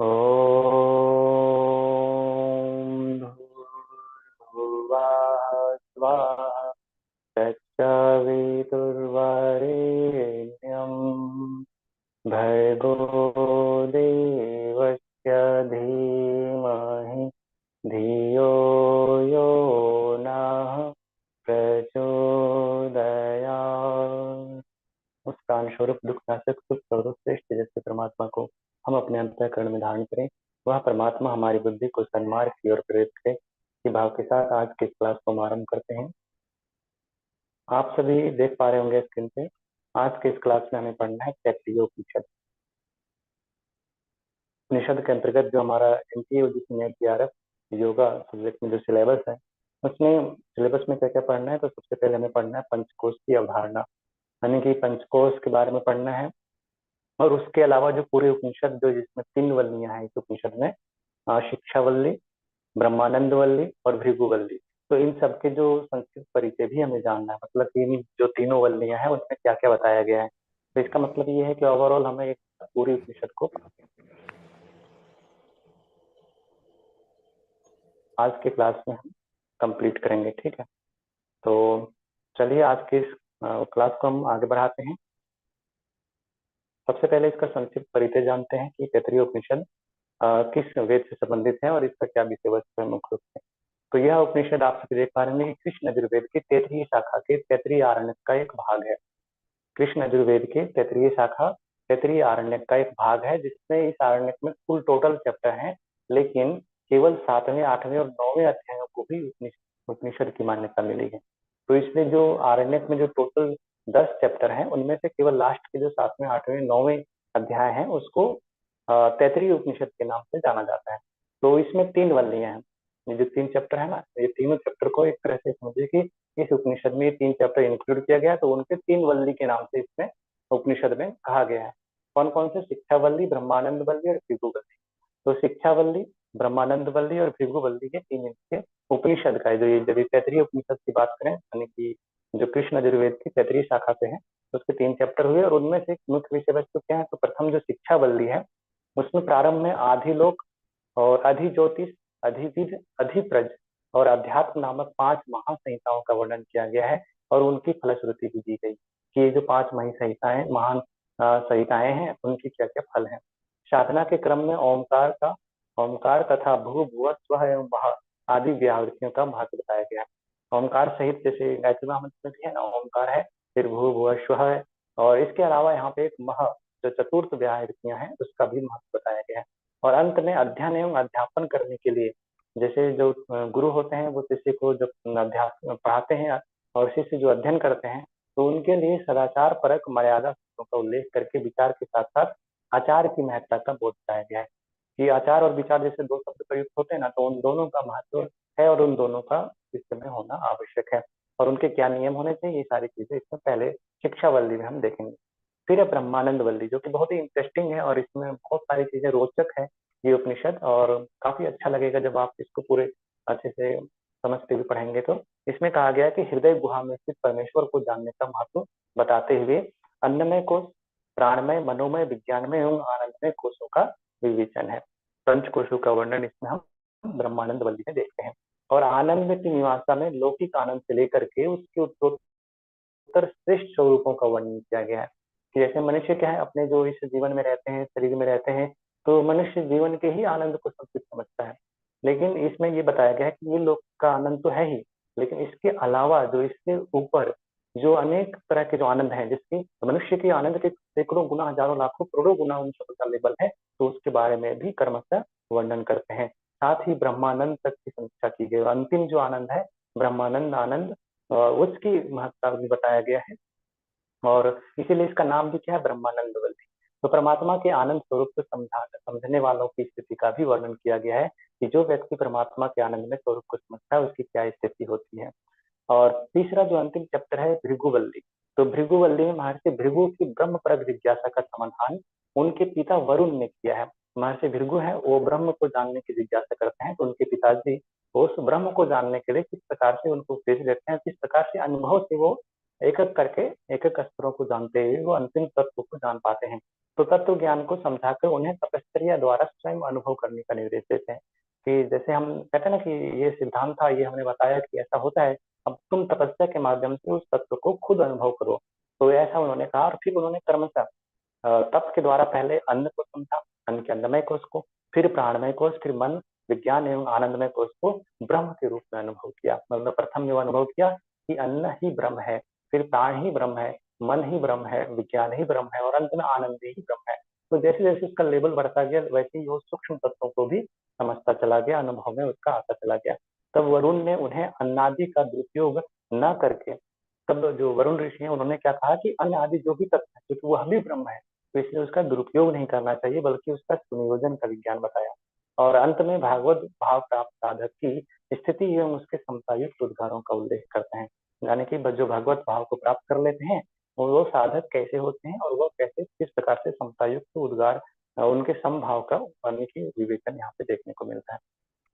ॐ भूर्भुवः स्वः तत्सवितुर्वरेण्यं भर्गो देवस्य धीमहि धियो यो नः प्रचोदयात्। उस प्राण स्वरूप दुख नाशक सुख स्वरूप श्रेष्ठ जैसे परमात्मा को हम अपने अंतःकरण में धारण करें। वह परमात्मा हमारी बुद्धि को सन्मार्ग की ओर प्रेरित करे। इसी भाव के साथ आज की इस क्लास को हम आरम्भ करते हैं। आप सभी देख पा रहे होंगे स्क्रीन पे। आज के इस क्लास में हमें पढ़ना है तैत्तिरीय उपनिषद। उपनिषद के अंतर्गत जो हमारा एमटीयू NET योगा सब्जेक्ट में जो सिलेबस है, उसमें सिलेबस में क्या क्या पढ़ना है। तो सबसे पहले हमें पढ़ना है पंचकोश की अवधारणा, यानी कि पंचकोश के बारे में पढ़ना है। और उसके अलावा जो पूरे उपनिषद जो जिसमें 3 वल्लियां हैं इस उपनिषद में, शिक्षावल्ली, ब्रह्मानंदवल्ली और भृगुवल्ली। तो इन सबके जो संस्कृत परिचय भी हमें जानना है, मतलब कि इन जो तीनों वल्लियां हैं उनमें क्या क्या बताया गया है। तो इसका मतलब ये है कि ओवरऑल हमें एक पूरी उपनिषद को आज के क्लास में हम कंप्लीट करेंगे। ठीक है, तो चलिए आज के इस क्लास को हम आगे बढ़ाते हैं। सबसे पहले इसका संक्षिप्त परिचय जानते हैं कि तैत्तिरीय उपनिषद किस वेद से संबंधित है और इसका क्या विषय वस्तु है मुख्य रूप से। तो यह उपनिषद आप सभी देख पा रहे हैं कि कृष्ण यजुर्वेद की तैत्तिरीय शाखा के तैत्तिरीय आरण्यक का एक भाग है। कृष्ण यजुर्वेद के तैत्तिरीय शाखा तैत्तिरीय आरण्यक का एक भाग है, जिसमें इस आरण्यक में कुल टोटल चैप्टर हैं, लेकिन केवल 7वें 8वें और 9वें अध्यायों को भी उपनिषद की मान्यता मिली है। तो इसमें जो आरण्यक में जो टोटल 10 चैप्टर हैं, उनमें से केवल लास्ट के जो 7वें 8वें 9वें अध्याय हैं उसको तैत्तिरीय उपनिषद के नाम से जाना जाता है। तो इसमें 3 वल्लियां हैं। ये जो 3 चैप्टर है ना, ये तीनों चैप्टर को एक तरह से समझिए कि इस उपनिषद में 3 चैप्टर इंक्लूड किया गया, तो उनके 3 वल्ली के नाम से इसमें उपनिषद में कहा गया है। कौन कौन से? शिक्षावल्ली, ब्रह्मानंदवल्ली और भृगुवल्ली। तो शिक्षावल्ली, ब्रह्मानंदवल्ली और भृगुवल्ली के 3 इनके उपनिषद का है। जो ये जब तैत्तिरीय उपनिषद की बात करें, यानी कि जो कृष्ण यजुर्वेद की तैत्तिरीय शाखा से है, तो उसके 3 चैप्टर हुए और उनमें से मुख्य विषय वस्तु क्या है। तो प्रथम जो शिक्षावल्ली है, उसमें प्रारंभ में आधिलोक और अधिज्योतिष, अधिविद, अधिप्रज और अध्यात्म नामक 5 महासंहिताओं का वर्णन किया गया है और उनकी फलश्रुति भी दी गई कि ये जो 5 महासंहिताएं महान संहिताएं हैं, उनकी क्या क्या फल है। साधना के क्रम में ओंकार तथा भू भुव स्व एवं वह आदि व्यावृत्तियों का महत्व बताया गया है। ओंकार सहित जैसे गायत्री महामंत्र में भी है ना, ओंकार है, फिर भू भुव स्व है, और इसके अलावा यहाँ पे एक मह जो चतुर्थ व्यावृत्तियां हैं उसका भी महत्व बताया गया है। और अंत में अध्ययन एवं अध्यापन करने के लिए, जैसे जो गुरु होते हैं वो शिष्य को जब अध्यापन पढ़ाते हैं और शिष्य जो अध्ययन करते हैं, तो उनके लिए सदाचार परक मर्यादा का उल्लेख करके विचार के साथ साथ आचार की महत्ता का बोध बताया गया है कि आचार और विचार जैसे 2 शब्द प्रयुक्त होते हैं ना, तो उन दोनों का महत्व है और उन दोनों का इस समय होना आवश्यक है और उनके क्या नियम होने चाहिए, ये सारी चीजें इसमें पहले शिक्षावल्ली में हम देखेंगे। फिर है ब्रह्मानंदवल्ली, जो कि बहुत ही इंटरेस्टिंग है और इसमें बहुत सारी चीजें रोचक है ये उपनिषद, और काफी अच्छा लगेगा जब आप इसको पूरे अच्छे से समझते हुए पढ़ेंगे। तो इसमें कहा गया है कि हृदय गुहा में स्थित परमेश्वर को जानने का महत्व बताते हुए अन्नमय कोश, प्राणमय, मनोमय, विज्ञानमय एवं आनंदमय कोशों का विवेचन है। पंच कोशों का वर्णन इसमें हम ब्रह्मानंदवल्ली में देखते हैं। और आनंद की निवासा में लौकिक आनंद से लेकर के उसके उत्तर श्रेष्ठ स्वरूपों का वर्णन किया गया है कि जैसे मनुष्य क्या है, अपने जो इस जीवन में रहते हैं, शरीर में रहते हैं, तो मनुष्य जीवन के ही आनंद को सब कुछ समझता है। लेकिन इसमें ये बताया गया है कि ये लोक का आनंद तो है ही, लेकिन इसके अलावा जो इसके ऊपर जो अनेक तरह के जो आनंद है, जिसकी मनुष्य के आनंद के सैकड़ों गुना, हजारों, लाखों, करोड़ों गुना उन सबका लेवल है, तो उसके बारे में भी क्रमशः वर्णन करते हैं। साथ ही ब्रह्मानंद तक की समीक्षा की गई। अंतिम जो आनंद है, ब्रह्मानंद आनंद, उसकी महत्ता भी बताया गया है और इसीलिए इसका नाम भी क्या है, ब्रह्मानंदवल्ली। तो परमात्मा के आनंद स्वरूप को समझने वालों की स्थिति का भी वर्णन किया गया है कि जो व्यक्ति परमात्मा के आनंद में स्वरूप को समझता है उसकी क्या स्थिति होती है। और तीसरा जो अंतिम चैप्टर है, भृगुवल्ली। तो भृगुवल्ली में महर्षि भृगु की ब्रह्म परक जिज्ञासा का समाधान उनके पिता वरुण ने किया है। महर्षि भृगु है, वो ब्रह्म को जानने की जिज्ञासा करते हैं, तो उनके पिताजी उस ब्रह्म को जानने के लिए किस प्रकार से उनको उपदेश देते हैं, किस प्रकार से अनुभव से वो एक एक करके एक एक स्तरों को जानते हुए वो अंतिम तत्व को जान पाते हैं। तो तत्व ज्ञान को समझाकर उन्हें तपश्चर्या द्वारा स्वयं अनुभव करने का निर्देश देते हैं कि जैसे हम कहते हैं ना कि ये सिद्धांत था, ये हमने बताया कि ऐसा होता है, अब तुम तपस्या के माध्यम से उस तत्व को खुद अनुभव करो। तो ऐसा उन्होंने कहा और फिर उन्होंने क्रमशः तप के द्वारा पहले अन्न को समझा, अन्न के अन्नमय कोश को, फिर प्राणमय कोश, फिर मन, विज्ञान एवं आनंदमय कोश को ब्रह्म के रूप में अनुभव किया। मतलब प्रथम जो अनुभव किया कि अन्न ही ब्रह्म है, फिर प्राण ही ब्रह्म है, मन ही ब्रह्म है, विज्ञान ही ब्रह्म है और अंत में आनंद ही ब्रह्म है। तो जैसे जैसे उसका लेवल बढ़ता गया वैसे ही वो सूक्ष्म तत्वों को भी समझता चला गया, अनुभव में उसका आता चला गया। तब वरुण ने उन्हें अन्नादि का दुरुपयोग न करके, तब जो वरुण ऋषि हैं उन्होंने क्या कहा कि अन्न आदि जो भी तत्व है क्योंकि वह भी ब्रह्म है, तो इसलिए उसका दुरुपयोग नहीं करना चाहिए बल्कि उसका सुनियोजन का विज्ञान बताया। और अंत में भागवत भाव प्राप्त साधक की स्थिति एवं उसके समतायुक्त उद्गारों का उल्लेख करते हैं, यानी कि जो भगवत भाव को प्राप्त कर लेते हैं वो साधक कैसे होते हैं और वो कैसे किस प्रकार से समतायुक्त उद्गार उनके समभाव का यानी कि विवेचन यहाँ पे देखने को मिलता है।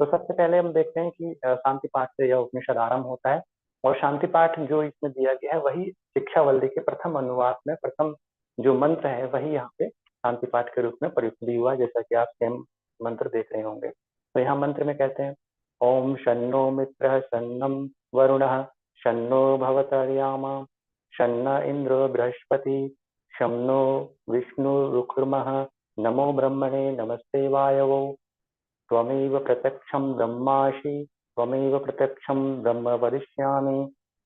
तो सबसे पहले हम देखते हैं कि शांति पाठ से यह उपनिषद आरंभ होता है और शांति पाठ जो इसमें दिया गया है वही शिक्षावल्ली के प्रथम अनुवाद में प्रथम जो मंत्र है वही यहाँ पे शांति पाठ के रूप में प्रयुक्त भी हुआ, जैसा कि आप सेम मंत्र देख रहे होंगे। तो यहाँ मंत्र में कहते हैं ओम शन्नो मित्र शन्नम वरुण शन्नो भवतर्यामा शन्न इंद्र बृहस्पति शन्नो विष्णु रुकुर्मः नमो ब्रह्मणे नमस्ते वायवो त्वमेव प्रत्यक्षं ब्रह्मासि त्वमेव प्रत्यक्षं ब्रह्म वदिष्यामि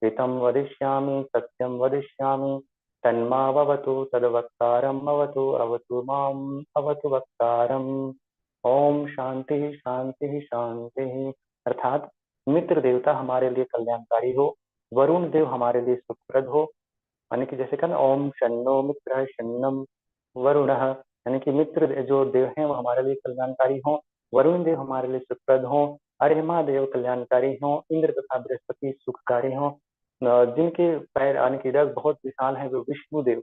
हितं वदिष्यामि सत्यं वदिष्यामि तन्मावतु तद्वक्तारम् अवतु अवतु माम् अवतु वक्तारम्। ओम शांति शांति शांति। अर्थात मित्र देवता हमारे लिए कल्याणकारी हो, वरुण देव हमारे लिए सुखप्रद हो, यानी कि जैसे कहना ओम शन्नो मित्र शन्नम वरुण, यानी कि मित्र जो देव हैं वो हमारे लिए कल्याणकारी हो, वरुण देव हमारे लिए सुखप्रद हो, अर्यमा देव कल्याणकारी हो, इंद्र तथा बृहस्पति सुखकारी हो, जिनके पैर यानी कि रग बहुत विशाल है वो विष्णु देव।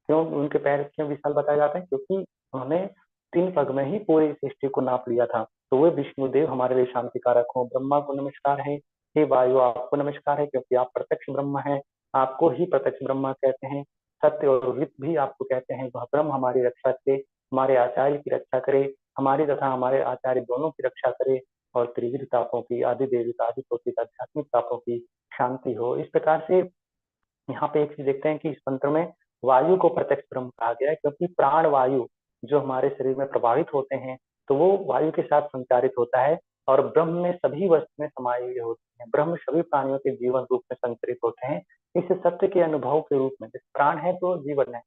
क्यों उनके पैर क्यों विशाल बताए जाते हैं? क्योंकि उन्होंने 3 पग में ही पूरी सृष्टि को नाप लिया था। तो वे विष्णु देव हमारे लिए शांति कारक हो। ब्रह्मा को नमस्कार है, हे वायु आपको नमस्कार है क्योंकि आप प्रत्यक्ष ब्रह्म है, आपको ही प्रत्यक्ष ब्रह्मा कहते हैं। सत्य और वित्त भी आपको कहते हैं, वह ब्रह्म हमारी रक्षा करे, हमारे आचार्य की रक्षा करे, हमारी तथा हमारे आचार्य दोनों की रक्षा करे और त्रिविध तापों की, आदि देविता आदि भौतिक आध्यात्मिक तापों की शांति हो। इस प्रकार से यहाँ पे एक चीज देखते हैं कि इस मंत्र में वायु को प्रत्यक्ष ब्रह्म कहा गया है क्योंकि प्राण वायु जो हमारे शरीर में प्रभावित होते हैं तो वो वायु के साथ संचारित होता है और ब्रह्म में सभी वस्तुएं समाये हुए होती हैं। ब्रह्म सभी प्राणियों के जीवन रूप में संचरित होते हैं। इस सत्य के अनुभव के रूप में प्राण है तो जीवन है,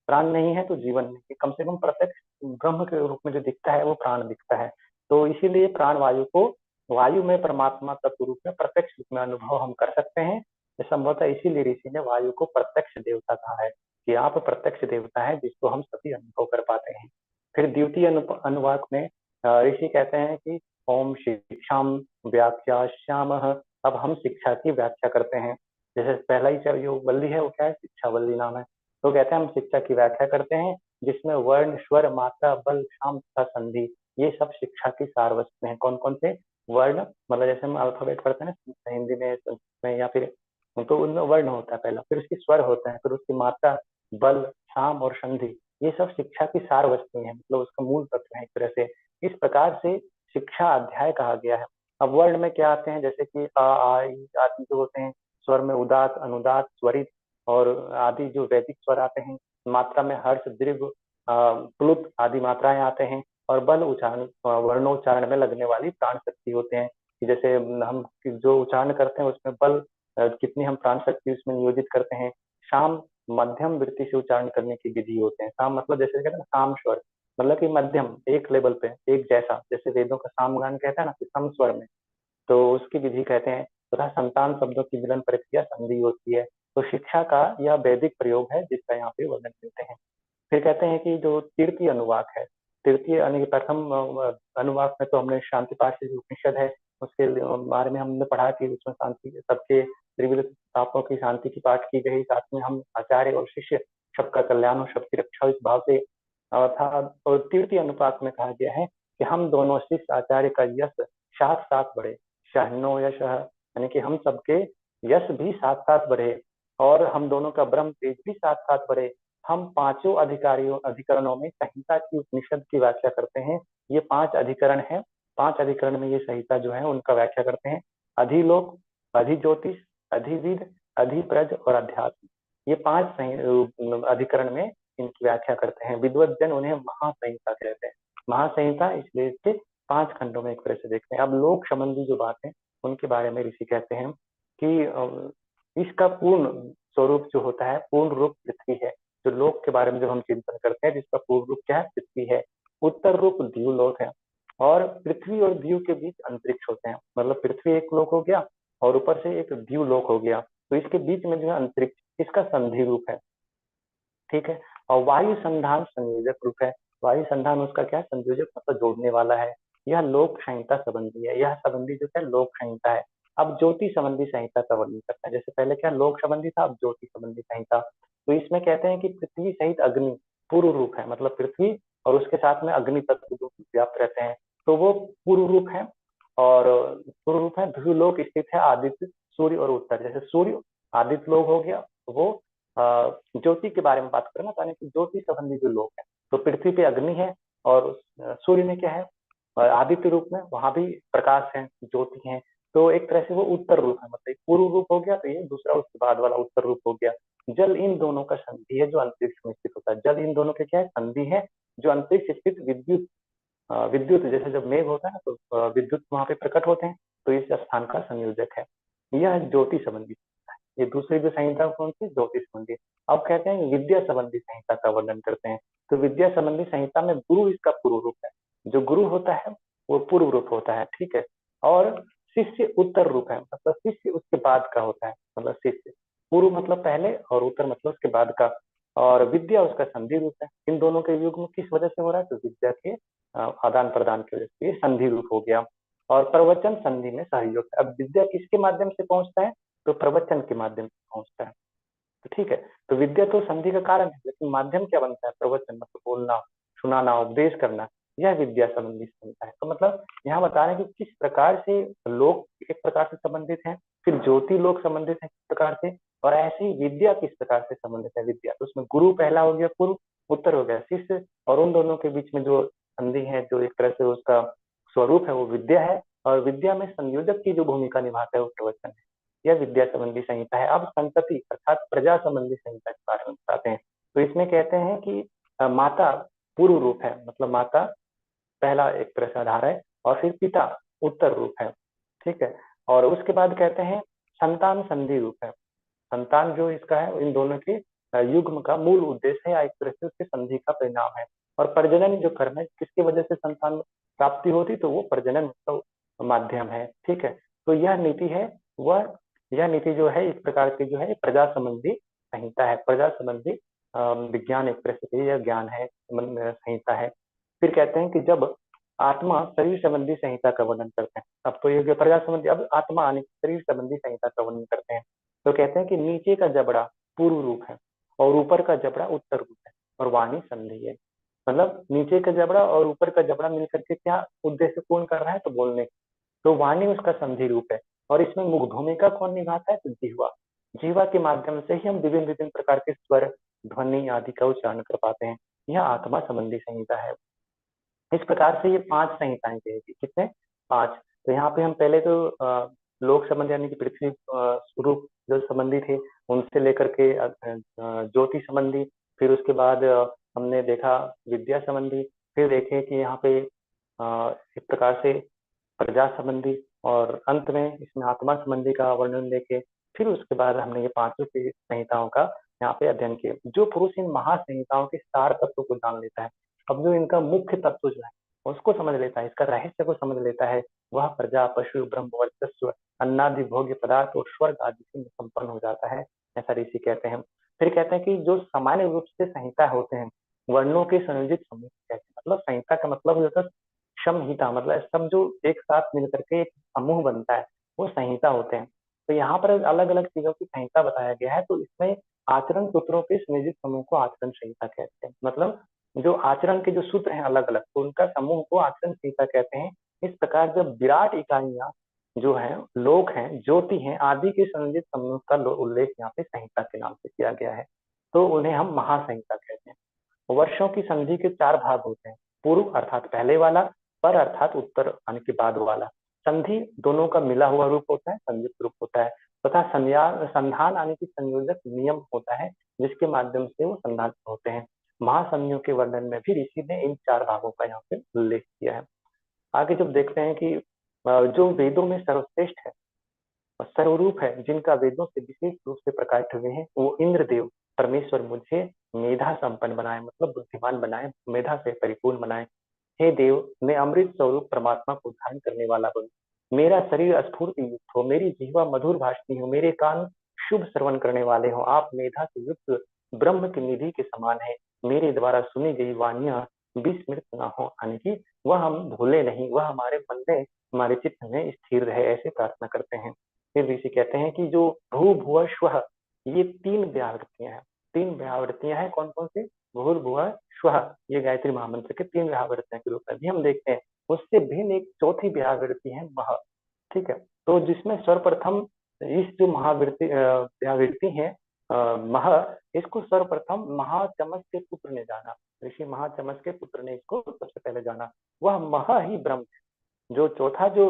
प्राण नहीं है तो जीवन नहीं, कम से कम प्रत्यक्ष ब्रह्म के रूप में जो दिखता है वो प्राण दिखता है। तो इसीलिए प्राण वायु को वायु में परमात्मा तत्व रूप में प्रत्यक्ष रूप में अनुभव हम कर सकते हैं। संभवतः इसीलिए ऋषि ने वायु को प्रत्यक्ष देवता कहा है कि आप प्रत्यक्ष देवता है जिसको हम सभी अनुभव कर पाते हैं। फिर द्वितीय अनुवाक में ऋषि कहते हैं कि ओम शिक्षा व्याख्याश्याम, अब हम शिक्षा की व्याख्या करते हैं। जैसे पहला ही जो वल्ली है वो क्या है, शिक्षा वल्ली नाम है। तो कहते हैं हम शिक्षा की व्याख्या करते हैं जिसमें वर्ण स्वर मात्रा बल शाम तथा संधि ये सब शिक्षा की सार वस्तु हैं। कौन कौन से वर्ण, मतलब जैसे हम अल्फाबेट पढ़ते हैं ना हिंदी में या फिर, तो उनमें वर्ण होता है पहला, फिर उसकी स्वर होता है, फिर उसकी मात्रा बल साम और संधि, ये सब शिक्षा की सार वस्तु हैं, मतलब उसका मूल तत्व है एक तरह से। इस प्रकार से शिक्षा अध्याय कहा गया है। अब वर्ण में क्या आते हैं, जैसे कि आ आई आदि जो होते हैं, स्वर में उदात अनुदात स्वरित और आदि जो वैदिक स्वर आते हैं, मात्रा में हर्ष दीर्घ प्लुत आदि मात्राएं आते हैं और बल उच्चारण वर्णोच्चारण में लगने वाली प्राण शक्ति होते हैं कि जैसे हम जो उच्चारण करते हैं उसमें बल कितनी हम प्राण शक्ति उसमें नियोजित करते हैं। शाम मध्यम वृत्ति से उच्चारण करने की विधि होते हैं। शाम मतलब जैसे कहते हैं ना साम स्वर, मतलब कि मध्यम एक लेवल पे एक जैसा, जैसे वेदों का सामगान कहता है ना कि सम स्वर में, तो उसकी विधि कहते हैं। तथा संतान शब्दों की मिलन प्रक्रिया संधि होती है। तो शिक्षा का यह वैदिक प्रयोग है जिसका यहाँ पे वर्णन करते हैं। फिर कहते हैं कि जो तृतीय अनुवाक है, तृतीय यानी प्रथम अनुवाक में तो हमने शांति पाठ से जो उपनिषद है उसके बारे में हमने पढ़ा कि उसमें शांति सबके त्रिविध तापों की शांति की पाठ की गई, साथ में हम आचार्य और शिष्य सबका कल्याण हो, सबकी रक्षा हो, इस भाव से था। और तृतीय अनुपात में कहा गया है कि हम दोनों शिष्य आचार्य का यश साथ साथ बढ़े, शाहनो यश, यानी कि हम सबके यश भी साथ साथ बढ़े और हम दोनों का ब्रह्म तेज भी साथ साथ बढ़े, हम पांचों अधिकरणों में संहिता की उपनिषद की व्याख्या करते हैं। ये 5 अधिकरण हैं। 5 अधिकरण में ये संहिता जो है उनका व्याख्या करते हैं। अधिलोक, अधिज्योतिष, अधिविद, अधिप्रज और अध्यात्म, ये 5 अधिकरण में इनकी व्याख्या करते हैं। विद्वत जन उन्हें महासंहिता कहते हैं। महासंहिता इसलिए इसके 5 खंडों में एक तरह से देखते हैं। अब लोक संबंधी जो बात है उनके बारे में ऋषि कहते हैं कि इसका पूर्ण स्वरूप जो होता है, पूर्ण रूप पृथ्वी है। जो लोक के बारे में जब हम चिंतन करते हैं, जिसका पूर्ण रूप क्या है, पृथ्वी है। उत्तर रूप द्यूलोक है, और पृथ्वी और द्यू के बीच अंतरिक्ष होते हैं। मतलब पृथ्वी एक लोक हो गया और ऊपर से एक द्यूलोक हो गया, तो इसके बीच में जो है अंतरिक्ष, इसका संधि रूप है। ठीक है। और वायु संधान संयोजक रूप है। वायु संधान उसका क्या है, संयोजक मतलब जोड़ने वाला है। यह लोक संहिता संबंधी है। यह संबंधी जो है लोक संहिता है। अब ज्योति संबंधी संहिता का वर्णन करता है। जैसे पहले क्या लोक संबंधी था, अब ज्योति संबंधी संहिता। तो इसमें कहते हैं कि पृथ्वी सहित अग्नि पूर्व रूप है। मतलब पृथ्वी और उसके साथ में अग्नि तत्व जो व्याप्त रहते हैं, तो वो पूर्व रूप है। और पूर्व रूप है। ध्रुवलोक स्थित है आदित्य, सूर्य और उत्तर। जैसे सूर्य आदित्य लोक हो गया, वो ज्योति के बारे में बात करें ना, तो यानी कि ज्योति संबंधी जो लोक है, तो पृथ्वी पे अग्नि है और सूर्य में क्या है, आदित्य रूप में, वहां भी प्रकाश है, ज्योति है। तो एक तरह से वो उत्तर रूप है। मतलब पूर्व रूप हो गया, तो ये दूसरा उसके बाद वाला उत्तर रूप हो गया। जल इन दोनों का संधि है जो अंतरिक्ष में स्थित होता है। जल इन दोनों के क्या है, संधि है, जो अंतरिक्ष स्थित विद्युत विद्युत जैसे जब मेघ होता है ना, तो विद्युत वहां पे प्रकट होते हैं, तो इस स्थान का संयोजक है। यह ज्योति संबंधी, ये दूसरी जो संहिता कौन सी, ज्योतिष संबंधी। अब कहते हैं विद्या संबंधी संहिता का वर्णन करते हैं। तो विद्या संबंधी संहिता में गुरु इसका पूर्व रूप है। जो गुरु होता है वो पूर्व रूप होता है, ठीक है। और शिष्य उत्तर रूप है, मतलब शिष्य उसके बाद का होता है। मतलब शिष्य पूर्व मतलब पहले और उत्तर मतलब उसके बाद का। और विद्या उसका संधि रूप है। इन दोनों के युग्म किस वजह से हो रहा है, तो विद्या के आदान प्रदान की वजह से ये संधि रूप हो गया। और प्रवचन संधि में सहयोग। अब विद्या किसके माध्यम से पहुंचता है, तो प्रवचन के माध्यम से पहुंचता है। तो ठीक है। तो विद्या तो संधि का कारण है, लेकिन माध्यम क्या बनता है, प्रवचन मतलब बोलना, सुनाना, उपदेश करना, यह विद्या संबंधी संहिता है। तो मतलब यहाँ बता रहे हैं कि किस प्रकार से लोक एक प्रकार से संबंधित है, फिर ज्योति लोक संबंधित है किस प्रकार से, और ऐसे ही विद्या किस प्रकार से संबंधित है। विद्या तो उसमें गुरु पहला हो गया पूर्व, उत्तर हो गया शिष्य, और उन दोनों के बीच में जो संधि है, जो एक तरह से उसका स्वरूप है, वो विद्या है। और विद्या में संयोजक की जो भूमिका निभाता है वो प्रवचन है। यह विद्या संबंधी संहिता है। अब संतति अर्थात प्रजा संबंधी संहिता के बारे में बताते हैं। तो इसमें कहते हैं कि माता पूर्व रूप है, मतलब माता पहला एक तरह से आधार है, और फिर पिता उत्तर रूप है, ठीक है। और उसके बाद कहते हैं संतान संधि रूप है। संतान जो इसका है, इन दोनों के युग्म का मूल उद्देश्य है, या एक तरह से उसके संधि का परिणाम है। और प्रजनन जो कर्म है, किसकी वजह से संतान प्राप्ति होती, तो वो प्रजनन तो माध्यम है, ठीक है। तो यह नीति है, वह यह नीति जो है इस प्रकार की जो है प्रजा संबंधी संहिता है। प्रजा संबंधी विज्ञान एक तरह से यह ज्ञान है, संहिता है। फिर कहते हैं कि जब आत्मा शरीर संबंधी संहिता का वर्णन करते हैं, अब तो ये प्रजा संबंधी, अब आत्मा यानी शरीर संबंधी संहिता का वर्णन करते हैं। तो कहते हैं कि नीचे का जबड़ा पूर्व रूप है और ऊपर का जबड़ा उत्तर रूप है, और वाणी संधि है। मतलब नीचे का जबड़ा और ऊपर का जबड़ा मिलकर के क्या उद्देश्य पूर्ण कर रहा है, तो बोलने। तो वाणी उसका संधि रूप है। और इसमें मुख्य भूमिका कौन निभाता है, तो जिह्वा। जिह्वा के माध्यम से ही हम विभिन्न विभिन्न प्रकार के स्वर, ध्वनि आदि का उच्चारण कर पाते हैं। यह आत्मा संबंधी संहिता है। इस प्रकार से ये 5 संहिताएं कहेगी। कितने, 5। तो यहाँ पे हम पहले तो लोक संबंध यानी कि पृथ्वी स्वरूप जो संबंधी थे, उनसे लेकर के ज्योति संबंधी, फिर उसके बाद हमने देखा विद्या संबंधी, फिर देखे कि यहाँ पे इस प्रकार से प्रजा संबंधी, और अंत में इसमें आत्मा संबंधी का वर्णन देखे। फिर उसके बाद हमने ये पांचों की संहिताओं का यहाँ पे अध्ययन किया। जो पुरुष इन महासंहिताओं के सार तत्व को जान लेता है, अब जो इनका मुख्य तत्व जो है उसको समझ लेता है, इसका रहस्य को समझ लेता है, वह प्रजा, पशु, ब्रह्म, वर्चस्व, अन्नादि भोग्य पदार्थ और स्वर्ग आदि से संपन्न हो जाता है, ऐसा ऋषि कहते हैं। फिर कहते हैं कि जो सामान्य रूप से संहिता होते हैं, वर्णों के संयोजित समूह कहते हैं। मतलब संहिता का मतलब होता है समहिता, मतलब सब जो एक साथ मिलकर के एक समूह बनता है, वो संहिता होते हैं। तो यहाँ पर अलग अलग चीजों की संहिता बताया गया है। तो इसमें आचरण सूत्रों के संयोजित समूह को आचरण संहिता कहते हैं। मतलब जो आचरण के जो सूत्र हैं अलग अलग, तो उनका समूह को आचरण संहिता कहते हैं। इस प्रकार जब विराट इकाइयां जो है, लोक हैं, ज्योति हैं, आदि के संयोजित समूह का उल्लेख यहाँ पे संहिता के नाम से किया गया है। तो उन्हें हम महासंहिता कहते हैं। वर्षों की संधि के 4 भाग होते हैं। पूर्व अर्थात पहले वाला, पर अर्थात उत्तर यानी कि बाद वाला। संधि दोनों का मिला हुआ रूप होता है, संयुक्त रूप होता है, तथा संधान यानी कि संयोजक नियम होता है, जिसके माध्यम से वो संधान होते हैं। महासंधियों के वर्णन में भी ऋषि ने इन 4 भागों का यहाँ पे उल्लेख किया है। आगे जब देखते हैं कि जो वेदों में सर्वश्रेष्ठ है और सर्वरूप है, जिनका वेदों से विशेष रूप से प्रकाशित हुए हैं, वो इंद्रदेव परमेश्वर मुझे मेधा संपन्न बनाए, मतलब बुद्धिमान बनाए, मेधा से परिपूर्ण बनाए। हे देव, मैं अमृत स्वरूप परमात्मा को धारण करने वाला बनूं। मेरा शरीर स्फूर्ति युक्त हो, मेरी जिह्वा मधुर भाषणी हो, मेरे कान शुभ श्रवण करने वाले हो। आप मेधा से युक्त ब्रह्म की निधि के समान है। मेरे द्वारा सुनी गई वाणियां विस्मृत न हो, यानी कि वह हम भूले नहीं, वह हमारे मन में, हमारे चित्त में स्थिर रहे, ऐसे प्रार्थना करते हैं। फिर ऋषि कहते हैं कि जो भू भुव स्व, ये 3 व्यावृत्तियां हैं। 3 व्यावृत्तियां हैं, कौन कौन सी? भूर्भुव स्व, ये गायत्री महामंत्र के 3 व्यावृत्तियों के रूप में भी हम देखते हैं। उससे भिन्न एक चौथी व्यावृत्ति है मह। ठीक है, तो जिसमें सर्वप्रथम इस जो महावृत्ति व्यावृत्ति है मह, इसको सर्वप्रथम महाचमस के पुत्र ने जाना। ऋषि महाचमस के पुत्र ने इसको सबसे पहले जाना। वह मह ही ब्रह्म है। जो चौथा जो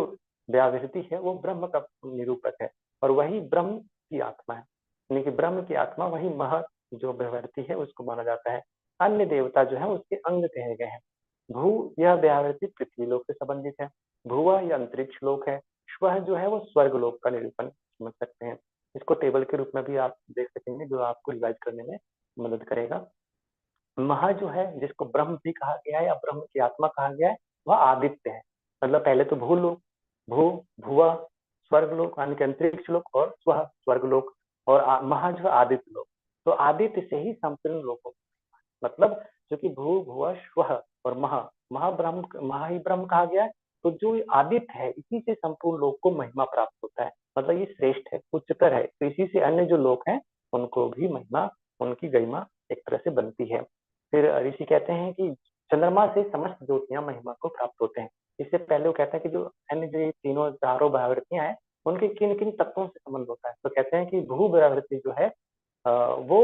व्यावृत्ति है वो ब्रह्म का निरूपक है, और वही ब्रह्म की आत्मा है, यानी कि ब्रह्म की आत्मा वही मह जो व्यावृत्ति है उसको माना जाता है। अन्य देवता जो है उसके अंग कहे गए हैं। भू, यह व्यावृत्ति पृथ्वी लोक से संबंधित है। भुवा यह अंतरिक्ष लोक है। स्व जो है वो स्वर्ग लोक का निरूपण समझ सकते हैं। इसको टेबल के रूप में भी आप देख सकेंगे, जो आपको रिवाइज करने में मदद करेगा। महा जो है, जिसको ब्रह्म भी कहा गया है या ब्रह्म की आत्मा कहा गया है, वह आदित्य है। मतलब पहले तो भूलोक, भू, भुवा स्वर्ग लोक यानी कि अंतरिक्ष लोक, और स्व स्वर्ग लोक, और महा जो है आदित्य लोक। तो आदित्य से ही संपूर्ण लोकों, मतलब जो कि भू भुव स्व और महा, महाब्रह्म, महा ही ब्रह्म कहा गया है। तो जो आदित्य है, इसी से संपूर्ण लोक को महिमा प्राप्त होता है, मतलब ये श्रेष्ठ है, उच्चतर है। तो इसी से अन्य जो लोक हैं उनको भी महिमा, उनकी गरिमा एक तरह से बनती है। फिर ऋषि कहते हैं कि चंद्रमा से समस्त ज्योतियां महिमा को प्राप्त होते हैं। इससे पहले वो कहते हैं कि जो अन्य जो ये तीनों चारों व्यावृत्तियां हैं, उनके किन किन तत्वों से संबंध होता है। तो कहते हैं कि भू व्यावृत्ति जो है वो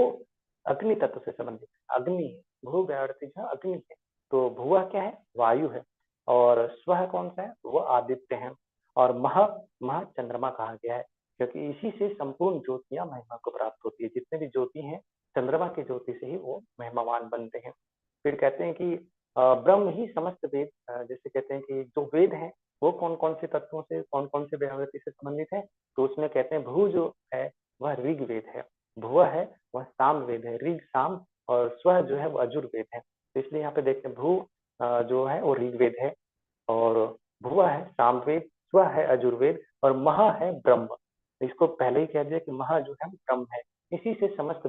अग्नि तत्व से संबंधित है, अग्नि है। भू व्यावृत्ति जो है अग्नि है। तो भुआ क्या है? वायु है। और स्व कौन सा है? वो आदित्य है। और मह, मह चंद्रमा कहा गया है, क्योंकि इसी से संपूर्ण ज्योतियां महिमा को प्राप्त होती है। जितने भी ज्योति हैं, चंद्रमा की ज्योति से ही वो महिमावान बनते हैं। फिर कहते हैं कि ब्रह्म ही समस्त वेद, जैसे कहते हैं कि जो वेद है वो कौन कौन से तत्वों से, कौन कौन से व्यावृत्ति से संबंधित है। तो उसमें कहते हैं भू जो है वह ऋग वेद है, भुव है वह साम वेद है, ऋग साम, और स्व जो है वो अजुर्वेद है। तो इसलिए यहाँ पे देखते हैं भू जो है वो ऋग्वेद है, और भुव है सामवेद, स्व है अजुर्वेद, और महा है ब्रह्म। इसको पहले ही कह दिया कि महा जो है ब्रह्म है। इसी से समस्त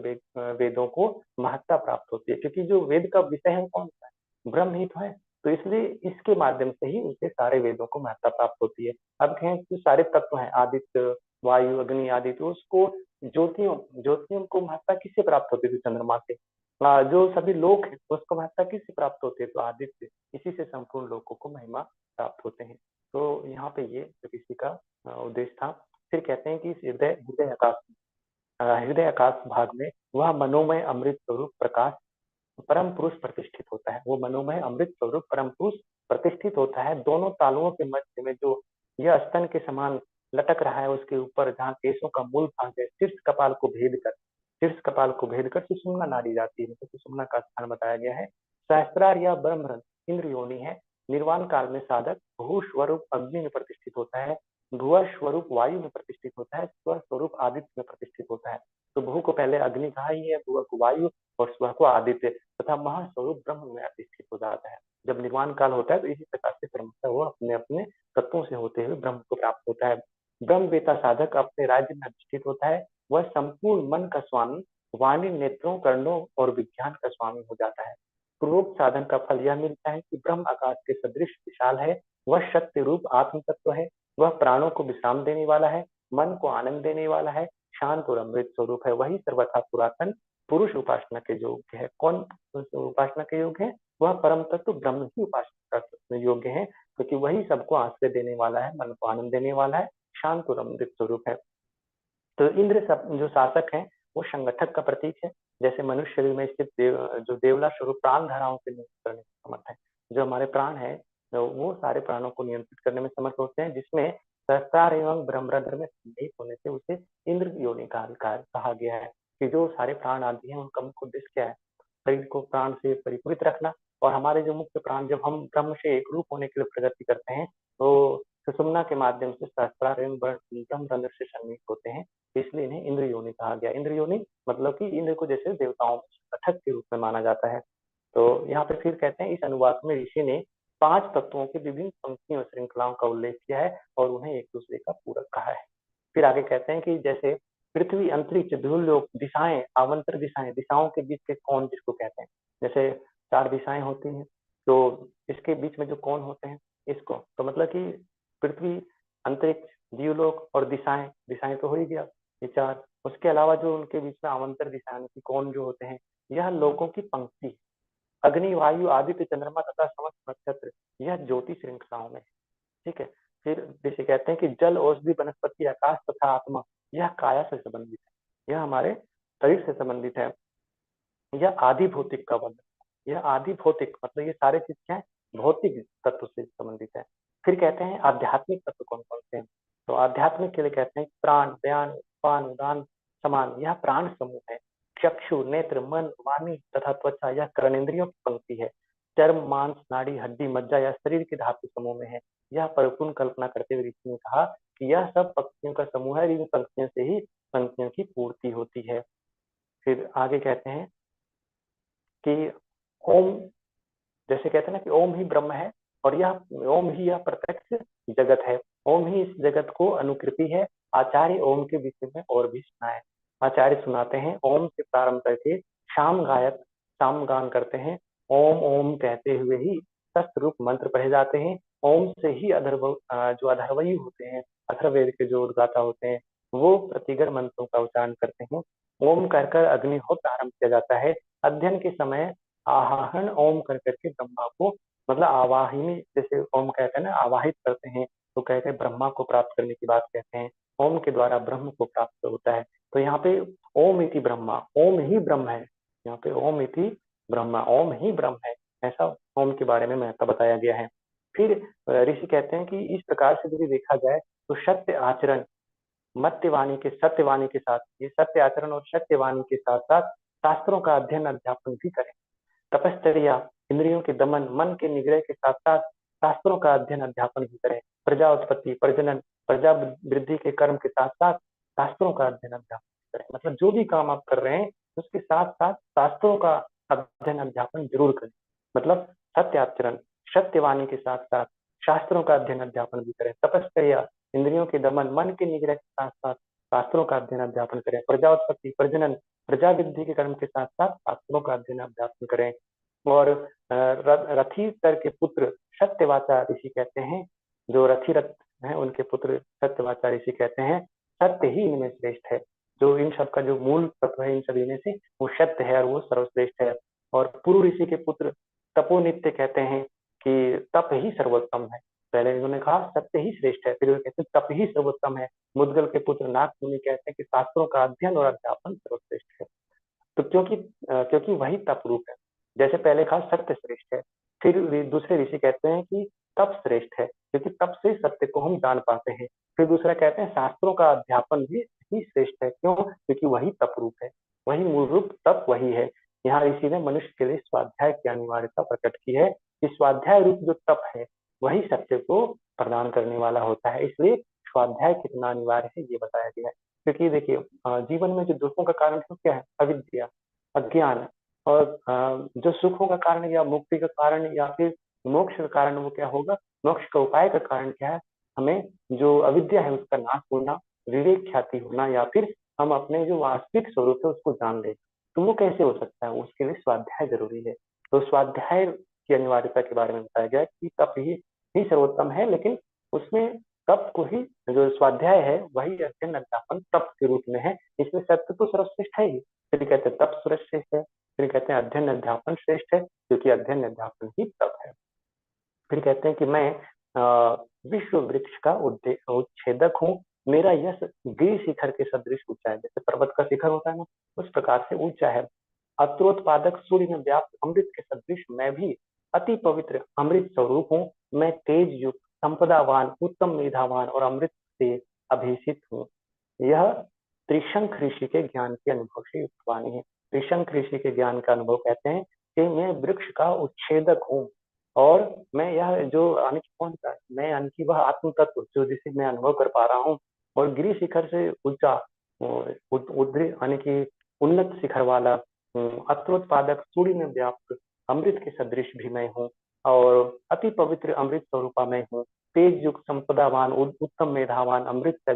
वेदों को महत्ता प्राप्त होती है, क्योंकि जो वेद का विषय है कौन सा है? ब्रह्म ही तो है। तो इसलिए इसके माध्यम से ही उसे सारे वेदों को महत्ता प्राप्त होती है। अब कहें कि सारे तत्व हैं, आदित्य, वायु, अग्नि आदि, तो उसको ज्योतियों ज्योतियों को महत्ता किससे प्राप्त होती थी? चंद्रमा से। जो सभी लोक है उसको महत्ता किससे प्राप्त होती है? तो आदित्य। इसी से संपूर्ण लोकों को महिमा प्राप्त होते हैं। तो यहाँ पे ये ऋषि का उद्देश्य था। फिर कहते हैं कि इस हृदय हृदय आकाश, हृदय आकाश भाग में वह मनोमय अमृत स्वरूप प्रकाश परम पुरुष प्रतिष्ठित होता है। वो मनोमय अमृत स्वरूप परम पुरुष प्रतिष्ठित होता है। दोनों तालुओं के मध्य में जो यह स्तन के समान लटक रहा है, उसके ऊपर जहाँ केशों का मूल भाग है, शीर्ष कपाल को भेद कर सुषुम्ना नाड़ी जाती है, मतलब सुषुम्ना का स्थान बताया गया है। सहस्त्रार या ब्रह्म इंद्र योनि है। निर्वाण काल में साधक भू स्वरूप अग्नि में प्रतिष्ठित होता है, भुआ स्वरूप वायु में प्रतिष्ठित होता है, स्व स्वरूप आदित्य में प्रतिष्ठित होता है। तो भू को पहले अग्नि कहा ही है, भुआ को वायु, और स्व को आदित्य, तथा महास्वरूप ब्रह्म में अधिष्ठित हो जाता है। जब निर्वाण काल होता है तो इसी प्रकार से क्रमशः वो अपने अपने तत्वों से होते हुए ब्रह्म को प्राप्त होता है। ब्रह्म वेता साधक अपने राज्य में अधिष्ठित होता है। वह संपूर्ण मन का स्वामी, वाणी, नेत्रों, कर्णों और विज्ञान का स्वामी हो जाता है। पूर्वोक्त साधन का फल यह मिलता है कि ब्रह्म आकाश के सदृश विशाल है। वह सत्य रूप आत्म तत्व है। वह प्राणों को विश्राम देने वाला है, मन को आनंद देने वाला है, शांत और अमृत स्वरूप है। वही सर्वथा पुरातन पुरुष उपासना के योग्य है। कौन उपासना के योग्य है? वह परम तत्व ब्रह्म ही उपासना का योग्य है, क्योंकि वही सबको आश्रय देने वाला है, मन को आनंद देने वाला है, शांत और अमृत स्वरूप है। तो इंद्र सब जो शासक है वो संगठक का प्रतीक है। जैसे मनुष्य शरीर में स्थित जो देवला स्वरूप प्राण धाराओं के नियंत्रण करने में समर्थ है। जो हमारे प्राण है वो सारे प्राणों को नियंत्रित करने में समर्थ होते हैं, जिसमें सहस्त्रार एवं ब्रह्मरंध्र में संदेह होने से उसे इंद्र योनि कहा गया है। कि जो सारे प्राण आदि हैं उनका मुख्य उद्देश्य क्या है? शरीर को प्राण से परिपूरित रखना। और हमारे जो मुख्य प्राण जब हम ब्रह्म से एक रूप होने के लिए प्रगति करते हैं तो सुषुम्ना के माध्यम से सहस्त्रार एवं ब्रह्मरंध्र से सन्निहित होते हैं, इसलिए इन्हें इंद्र योनि कहा गया। इंद्र योनि मतलब कि इंद्र को जैसे देवताओं में पृथक के रूप में माना जाता है। तो यहाँ पे फिर कहते हैं इस अनुवाद में ऋषि ने 5 तत्वों की विभिन्न पंक्तियों और श्रृंखलाओं का उल्लेख किया है और उन्हें एक दूसरे का पूरक कहा है। फिर आगे कहते हैं कि जैसे पृथ्वी, अंतरिक्ष, ध्रुवलोक, दिशाएं, अवान्तर दिशाएं, दिशाओं के बीच के कोण जिसको कहते हैं, जैसे 4 दिशाएं होती हैं तो इसके बीच में जो कोण होते हैं इसको, तो मतलब कि पृथ्वी, अंतरिक्ष, जीवलोक और दिशाएं, दिशाएं तो हो ही गया ये 4। उसके अलावा जो उनके बीच में अवान्तर दिशाएं की कोण जो होते हैं, यह लोकों की पंक्ति। अग्नि, वायु, आदित्य, चंद्रमा तथा समस्त नक्षत्र यह ज्योति श्रृंखलाओं में है। ठीक है। फिर जैसे कहते हैं कि जल, औषधि, वनस्पति, आकाश तथा आत्मा यह काया से संबंधित है, यह हमारे शरीर से संबंधित है। यह आदि भौतिक का वर्णन, यह आदि भौतिक मतलब ये सारे चीज क्या है? भौतिक तत्व से संबंधित है। फिर कहते हैं आध्यात्मिक तत्व कौन कौन से हैं? तो आध्यात्मिक के लिए कहते हैं प्राण, व्यान, उपान, उदान, समान यह प्राण समूह है। चक्षु, नेत्र, मन, वाणी तथा त्वचा यह कर्णेंद्रियों की पंक्ति है। चर्म, मांस, नाड़ी, हड्डी, मज्जा यह शरीर के धातु समूह में है। यह परिपूर्ण कल्पना करते हुए ऋषि ने कहा कि यह सब पंक्तियों का समूह है, इन पंक्तियों से ही पंक्तियों की पूर्ति होती है। फिर आगे कहते हैं कि ओम, जैसे कहते हैं ना कि ओम ही ब्रह्म है और यह ओम ही यह प्रत्यक्ष जगत है। ओम ही इस जगत को अनुकृति है। आचार्य ओम के विषय में और भी सुनाए। आचार्य सुनाते हैं ओम से प्रारंभ करके शाम गायक शाम गान करते हैं। ओम ओम कहते हुए ही शस्त्र रूप मंत्र पढ़े जाते हैं। ओम से ही जो अधर्वयु होते हैं, अथर्ववेद के जो उद्गाता होते हैं, वो प्रतिगर मंत्रों का उच्चारण करते हैं। ओम कहकर अग्निहोत्र आरंभ किया जाता है। अध्ययन के समय आवाहन ओम कर करके ब्रह्मा को, मतलब आवाहिनी जैसे ओम कहते हैं ना, आवाहित करते हैं तो कहते हैं ब्रह्मा को प्राप्त करने की बात कहते हैं। ओम के द्वारा ब्रह्म को प्राप्त होता है। तो यहाँ पे ओम इति ब्रह्मा, ओम ही ब्रह्म है। यहाँ पे ओम इति ब्रह्मा, ओम ही ब्रह्म है, ऐसा ओम के बारे में महत्व बताया गया है। फिर ऋषि कहते हैं कि इस प्रकार से यदि देखा जाए तो सत्य आचरण मत्यवाणी के सत्यवाणी के साथ, ये सत्य आचरण और सत्यवाणी के साथ साथ शास्त्रों का अध्ययन अध्यापन भी करें। तपश्चर्या, इंद्रियों के दमन, मन के निग्रह के साथ साथ शास्त्रों का अध्ययन अध्यापन भी करें। प्रजा उत्पत्ति, प्रजनन, प्रजा वृद्धि के कर्म के साथ साथ शास्त्रों का अध्ययन अध्यापन भी करें। मतलब जो भी काम आप कर रहे हैं उसके साथ साथ शास्त्रों का अध्ययन अध्यापन जरूर करें। मतलब सत्य आचरण, सत्यवाणी के साथ साथ शास्त्रों का अध्ययन अध्यापन भी करें। तपश्चर्या, इंद्रियों के दमन, मन के निग्रह के साथ साथ शास्त्रों का अध्ययन अध्यापन करें। प्रजा उत्पत्ति, प्रजनन, प्रजा वृद्धि के कर्म के साथ साथ शास्त्रों का अध्ययन अध्यापन करें। और रथी तर के पुत्र सत्यवाचा ऋषि कहते हैं, जो रथी रथ हैं उनके पुत्र सत्यवाचा ऋषि कहते हैं सत्य ही इनमें श्रेष्ठ है। जो इन सब का जो मूल तत्व है इन सभी में से वो सत्य है और वो सर्वश्रेष्ठ है। और पुरु ऋषि के पुत्र तपोनित्य कहते हैं कि तप ही सर्वोत्तम है। पहले इन्होंने कहा सत्य ही श्रेष्ठ है, फिर वो कहते हैं तप ही सर्वोत्तम है। मुद्गल के पुत्र नाग मुनि कहते हैं कि शास्त्रों का अध्ययन और अध्यापन सर्वश्रेष्ठ है। तो क्योंकि वही तप रूप है। जैसे पहले कहा सत्य श्रेष्ठ है, फिर दूसरे ऋषि कहते हैं कि तप श्रेष्ठ है क्योंकि तप से सत्य को हम जान पाते हैं। फिर दूसरा कहते हैं शास्त्रों का अध्यापन भी ही श्रेष्ठ है। क्यों? क्योंकि वही तप रूप है, वही मूल रूप तप वही है। यहाँ ऋषि ने मनुष्य के लिए स्वाध्याय की अनिवार्यता प्रकट की है कि स्वाध्याय रूप जो तप है वही सत्य को प्रदान करने वाला होता है। इसलिए स्वाध्याय कितना अनिवार्य है ये बताया गया है। क्योंकि देखिए जीवन में जो दुखों का कारण है क्या है? अविद्या, अज्ञान। और जो सुखों का कारण या मुक्ति का कारण या फिर मोक्ष का कारण वो क्या होगा? मोक्ष का उपाय का कारण क्या है? हमें जो अविद्या है उसका नाश होना, विवेक ख्याति होना, या फिर हम अपने जो वास्तविक स्वरूप है उसको जान ले। तो वो कैसे हो सकता है? उसके लिए स्वाध्याय जरूरी है। तो स्वाध्याय की अनिवार्यता के बारे में बताया गया कि तप ही सर्वोत्तम है, लेकिन उसमें तप को ही, जो स्वाध्याय है वही अध्ययन अध्यापन तप के रूप में है। इसमें सत्य तो सर्वश्रेष्ठ है ही, फिर कहते हैं तप सर्वश्रेष्ठ है, फिर कहते हैं अध्ययन अध्यापन श्रेष्ठ है क्योंकि अध्ययन अध्यापन ही तप है। फिर कहते हैं कि मैं विश्व वृक्ष का उच्छेदक हूँ। मेरा यश गिरि शिखर के सदृश ऊंचा है। जैसे पर्वत का शिखर होता है ना, उस प्रकार से ऊंचा है। अत्रोत्पादक सूर्य में व्याप्त अमृत के सदृश मैं भी अति पवित्र अमृत स्वरूप हूँ। मैं तेज युक्त, संपदावान, उत्तम मेधावान और अमृत से अभिषिक्त हूँ। यह त्रिशंख ऋषि के ज्ञान के अनुभव से युक्त वाणी है। त्रिशंख ऋषि के ज्ञान का अनुभव कहते हैं कि मैं वृक्ष का उच्छेदक हूँ, और मैं यह जो यानी कि कौन सा, मैं यानी कि वह आत्म तत्व जो जिसे मैं अनुभव कर पा रहा हूँ, और गिरि शिखर से ऊंचा यानी कि उन्नत शिखर वाला अत्रोत्पादक सूर्य में व्याप्त अमृत के सदृश भी मैं हूँ, और अति पवित्र अमृत स्वरूपा मैं हूँ। तेज युक्त, संपदावान, उत्तम मेधावान, अमृत से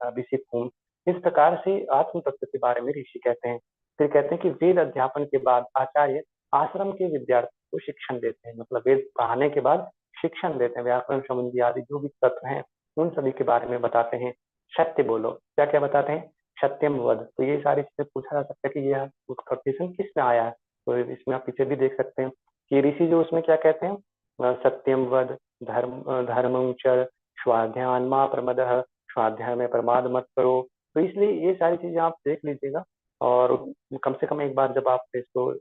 अभिषिक्त हूँ। इस प्रकार से आत्म तत्व के बारे में ऋषि कहते हैं। फिर कहते हैं कि वेद अध्यापन के बाद आचार्य आश्रम के विद्यार्थियों को शिक्षण देते हैं, मतलब वेद पढ़ाने के बाद शिक्षण देते हैं, व्याकरण संबंधी आदि जो भी तत्व हैं उन सभी के बारे में बताते हैं। सत्य बोलो, क्या क्या बताते हैं? सत्यम वद। तो ये सारी चीजें पूछा जा सकता है कि यह क्वेश्चन किस में आया है, तो इसमें आप पीछे भी देख सकते हैं कि ऋषि जो उसमें क्या कहते हैं, सत्यम वद, धर्मं चर, स्वाध्यान मा प्रमदः, स्वाध्याय में प्रमाद मत करो। तो इसलिए ये सारी चीजें आप देख लीजिएगा, और कम से कम एक बार जब आप इसको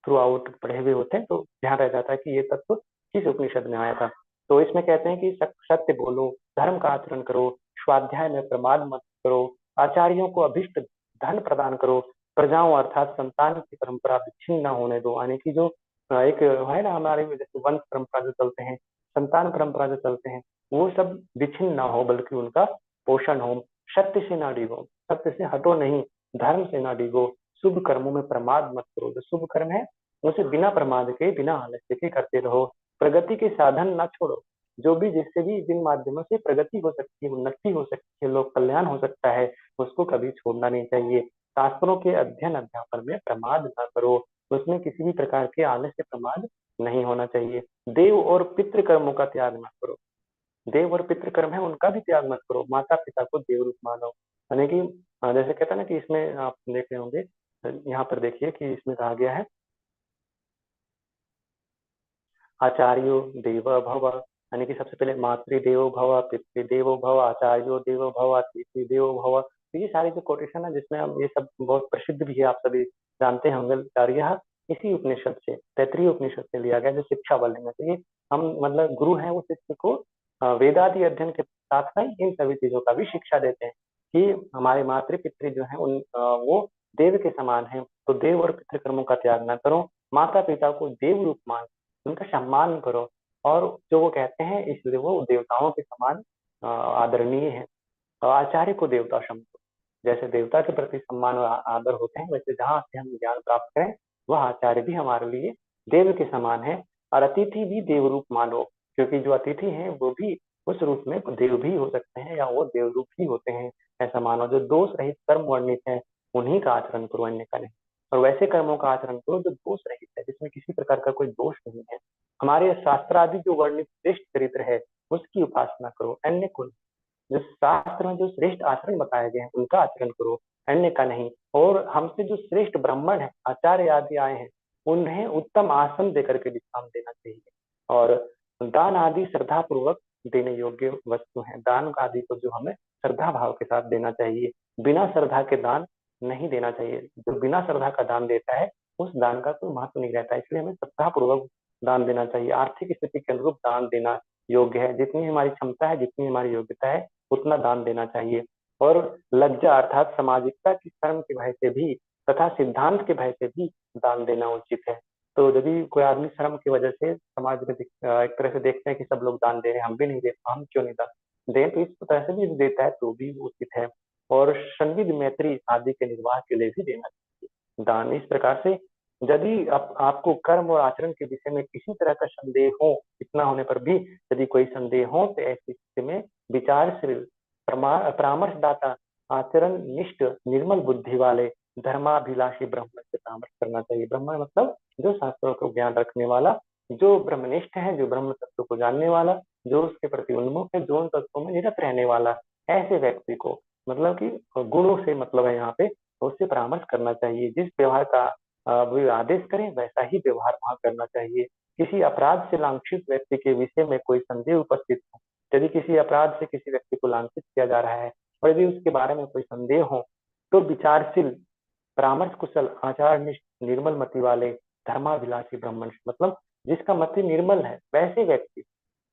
थ्रू आउट पढ़े हुए होते हैं तो ध्यान रह जाता है कि ये तत्व किस उपनिषद में आया था। तो इसमें कहते हैं कि सत्य बोलो, धर्म का आचरण करो, स्वाध्याय में प्रमाद मत करो, आचार्यों को अभिष्ट धन प्रदान करो, प्रजाओं अर्थात संतान की परंपरा विच्छिन्न न होने दो। यानी कि जो एक है ना हमारे में जैसे वंश परंपरा जो चलते हैं, संतान परंपरा जो चलते हैं, वो सब विच्छिन्न ना हो, बल्कि उनका पोषण हो। सत्य से ना डिगो, सत्य से हटो नहीं, धर्म से ना डिगो, शुभ कर्मों में प्रमाद मत करो। जो शुभ कर्म है उसे बिना प्रमाद के, बिना आलस्य के करते रहो। प्रगति के साधन ना छोड़ो, जो भी जिससे भी जिन माध्यमों से प्रगति हो सकती है, उन्नति हो सकती है, लोक कल्याण हो सकता है, उसको कभी छोड़ना नहीं चाहिए। शास्त्रों के अध्ययन अध्यापन में प्रमाद न करो, उसमें किसी भी प्रकार के आलस्य प्रमाद नहीं होना चाहिए। देव और पितृ कर्मों का त्याग न करो, देव और पितृ कर्म है उनका भी त्याग मत करो। माता पिता को देव रूप मानो। यानी कि जैसे कहता है ना कि इसमें आप देख रहे होंगे, यहाँ पर देखिए कि इसमें कहा गया है आचार्यो देव भव, यानी कि सबसे पहले मातृदेवो भव, पितृदेवो भव, आचार्यो देवो भव, अतिथि देवो भव। तो ये सारे जो कोटेशन है जिसमें हम ये सब बहुत प्रसिद्ध भी है, आप सभी जानते होंगे, और यह इसी उपनिषद से, तैतरीय उपनिषद से लिया गया, जो शिक्षा बल में। तो ये हम मतलब गुरु हैं वो शिष्य को वेदादि अध्ययन के साथ में इन सभी चीजों का भी शिक्षा देते हैं कि हमारे मातृ पितृ जो है उन वो देव के समान है, तो देव और पितृ कर्मों का त्याग न करो। माता पिता को देव रूप मान, उनका सम्मान करो, और जो वो कहते हैं इसलिए वो देवताओं के समान आदरणीय है। और आचार्य को देवता समझो, जैसे देवता के प्रति सम्मान और आदर होते हैं, वैसे जहाँ से हम ज्ञान प्राप्त करें वह आचार्य भी हमारे लिए देव के समान है। और अतिथि भी देव रूप मानो, क्योंकि जो अतिथि हैं वो भी उस रूप में देव भी हो सकते हैं, या वो देव रूप ही होते हैं, ऐसा मानो। जो दोष रहित कर्म वर्णित है उन्हीं का आचरण करो, अन्य का नहीं। और वैसे कर्मों का आचरण करो जो दोष रहित है, जिसमें किसी प्रकार का कोई दोष नहीं है। हमारे शास्त्र आदि जो वर्णित श्रेष्ठ चरित्र है उसकी उपासना करो, अन्य को। जो शास्त्र में जो श्रेष्ठ आचरण बताए गए हैं उनका आचरण करो, अन्य का नहीं। और हमसे जो श्रेष्ठ ब्राह्मण है, आचार्य आदि आए हैं, उन्हें उत्तम आसन देकर के विश्राम देना चाहिए। और दान आदि श्रद्धा पूर्वक देने योग्य वस्तु है, दान आदि को जो हमें श्रद्धा भाव के साथ देना चाहिए, बिना श्रद्धा के दान नहीं देना चाहिए। जो बिना श्रद्धा का दान देता है उस दान का कोई महत्व नहीं रहता, इसलिए हमें श्रद्धा पूर्वक दान देना चाहिए। आर्थिक स्थिति के अनुरूप दान देना योग्य है, जितनी हमारी क्षमता है, जितनी हमारी योग्यता है उतना दान देना चाहिए। और लज्जा अर्थात सामाजिकता की शर्म के भय से भी तथा सिद्धांत के भय से भी दान देना उचित है। तो यदि कोई आदमी शर्म की वजह से समाज में एक तरह से देखते हैं कि सब लोग दान दे रहे हैं, हम भी नहीं दे, हम क्यों नहीं दान दें, तो इस तरह से भी देता है तो भी उचित है। और संविद मैत्री आदि के निर्वाह के लिए भी देना चाहिए दान। इस प्रकार से यदि आपको कर्म और आचरण के विषय में किसी तरह का संदेह हो, इतना होने पर भी यदि कोई संदेह हो, तो ऐसी स्थिति में विचारशील, परामर्शदाता, आचरण निष्ठ, निर्मल बुद्धि वाले, धर्माभिलाषी ब्राह्मण से परामर्श करना चाहिए। ब्राह्मण मतलब जो शास्त्रों को ज्ञान रखने वाला, जो ब्रह्मनिष्ठ है, जो ब्रह्म तत्व को जानने वाला, जो उसके प्रति उन्मुख है, जो उन तत्वों में निरत रहने वाला, ऐसे व्यक्ति को, मतलब कि गुणों से मतलब है यहाँ पे, तो उससे परामर्श करना चाहिए। जिस व्यवहार का वो आदेश करें वैसा ही व्यवहार वहां करना चाहिए। किसी अपराध से लांछित व्यक्ति के विषय में कोई संदेह उपस्थित हो, यदि किसी अपराध से किसी व्यक्ति को लांछित किया जा रहा है और यदि उसके बारे में कोई संदेह हो, तो विचारशील, परामर्श कुशल, आचार निष्ठ, निर्मल मति वाले, धर्माभिलाषी ब्राह्मण, मतलब जिसका मति निर्मल है वैसे व्यक्ति,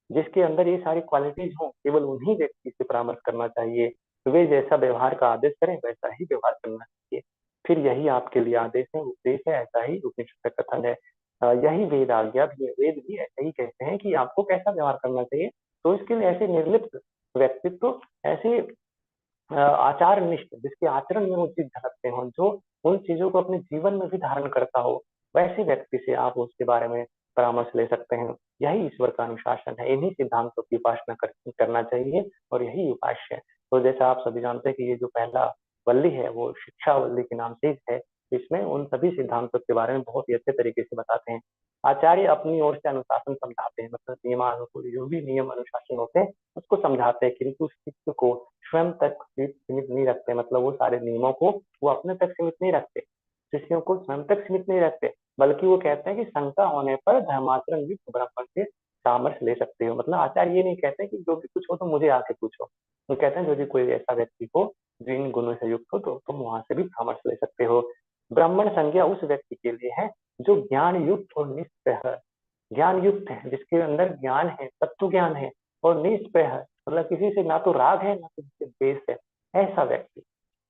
जिसके अंदर ये सारी क्वालिटीज हो, केवल उन्हीं व्यक्ति से परामर्श करना चाहिए। वे जैसा व्यवहार का आदेश करें वैसा ही व्यवहार करना चाहिए। फिर यही आपके लिए आदेश है, उपदेश है, ऐसा ही उपनिषद का कथन है। यही वेद आज्ञा भी है, वेद भी ऐसे ही कहते हैं कि आपको कैसा व्यवहार करना चाहिए। तो इसके लिए ऐसे निर्लिप्त व्यक्तित्व, ऐसे आचार निष्ठ, जिसके आचरण में वो चीज झलकते हो, जो उन चीजों को अपने जीवन में भी धारण करता हो, वैसे व्यक्ति से आप उसके बारे में परामर्श ले सकते हैं। यही ईश्वर का अनुशासन है, इन्हीं सिद्धांतों की उपासना करना चाहिए और यही उपास्य है। तो जैसा आप सभी जानते हैं कि ये जो पहला वल्ली है वो शिक्षा वल्ली के नाम से ही है। इसमें उन सभी सिद्धांतों के बारे में बहुत ही अच्छे तरीके से बताते हैं। आचार्य अपनी ओर से अनुशासन समझाते हैं, मतलब नियमानुकूल जो भी नियम अनुशासन होते हैं उसको समझाते हैं, किंतु उस शिष्य को स्वयं तक सीमित नहीं रखते। मतलब वो सारे नियमों को वो अपने तक सीमित नहीं रखते, शिष्यों को स्वयं तक सीमित नहीं रखते, बल्कि वो कहते हैं कि शंका होने पर धर्माचरण युक्त ब्राह्मण से परामर्श ले सकते हो। मतलब आचार्य ये नहीं कहते कि जो भी कुछ हो तो मुझे आके पूछो, वो कहते हैं जो भी कोई ऐसा व्यक्ति हो जो इन गुणों से युक्त हो तो तुम वहां से भी परामर्श ले सकते हो। ब्राह्मण संज्ञा उस व्यक्ति के लिए है जो ज्ञान युक्त और निष्प्रह, ज्ञान युक्त है, जिसके अंदर ज्ञान है, तत्व ज्ञान है, और निष्प्रह है, मतलब किसी से ना तो राग है ना किसी से द्वेष है, ऐसा व्यक्ति।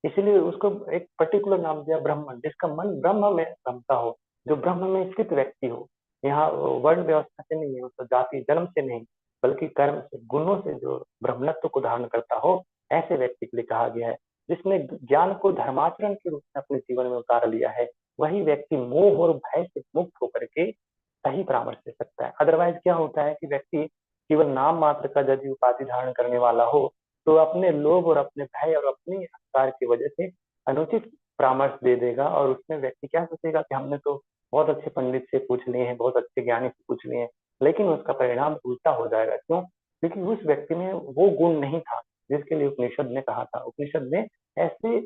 इसलिए उसको एक पर्टिकुलर नाम दिया ब्राह्मण, जिसका मन ब्रह्म में रमता हो, जो ब्रह्म में स्थित व्यक्ति हो। यहाँ वर्ण व्यवस्था से नहीं है, मतलब जाति जन्म से नहीं, बल्कि कर्म से, गुणों से जो ब्रह्मत्व को धारण करता हो, ऐसे व्यक्ति के लिए कहा गया है। जिसने ज्ञान को धर्माचरण के रूप में अपने जीवन में उतार लिया है, वही व्यक्ति मोह और भय से मुक्त होकर के सही परामर्श दे सकता है। अदरवाइज क्या होता है कि व्यक्ति केवल नाम मात्र का यदि उपाधि धारण करने वाला हो तो अपने लोभ और अपने भय और अपनी अहंकार की वजह से अनुचित परामर्श दे देगा, और उसमें व्यक्ति क्या सोचेगा कि हमने तो बहुत अच्छे पंडित से पूछ लिए हैं, बहुत अच्छे ज्ञानी से पूछ लिए हैं, लेकिन उसका परिणाम उल्टा हो जाएगा। क्यों? क्योंकि उस व्यक्ति में वो गुण नहीं था जिसके लिए उपनिषद ने कहा था। उपनिषद ने ऐसे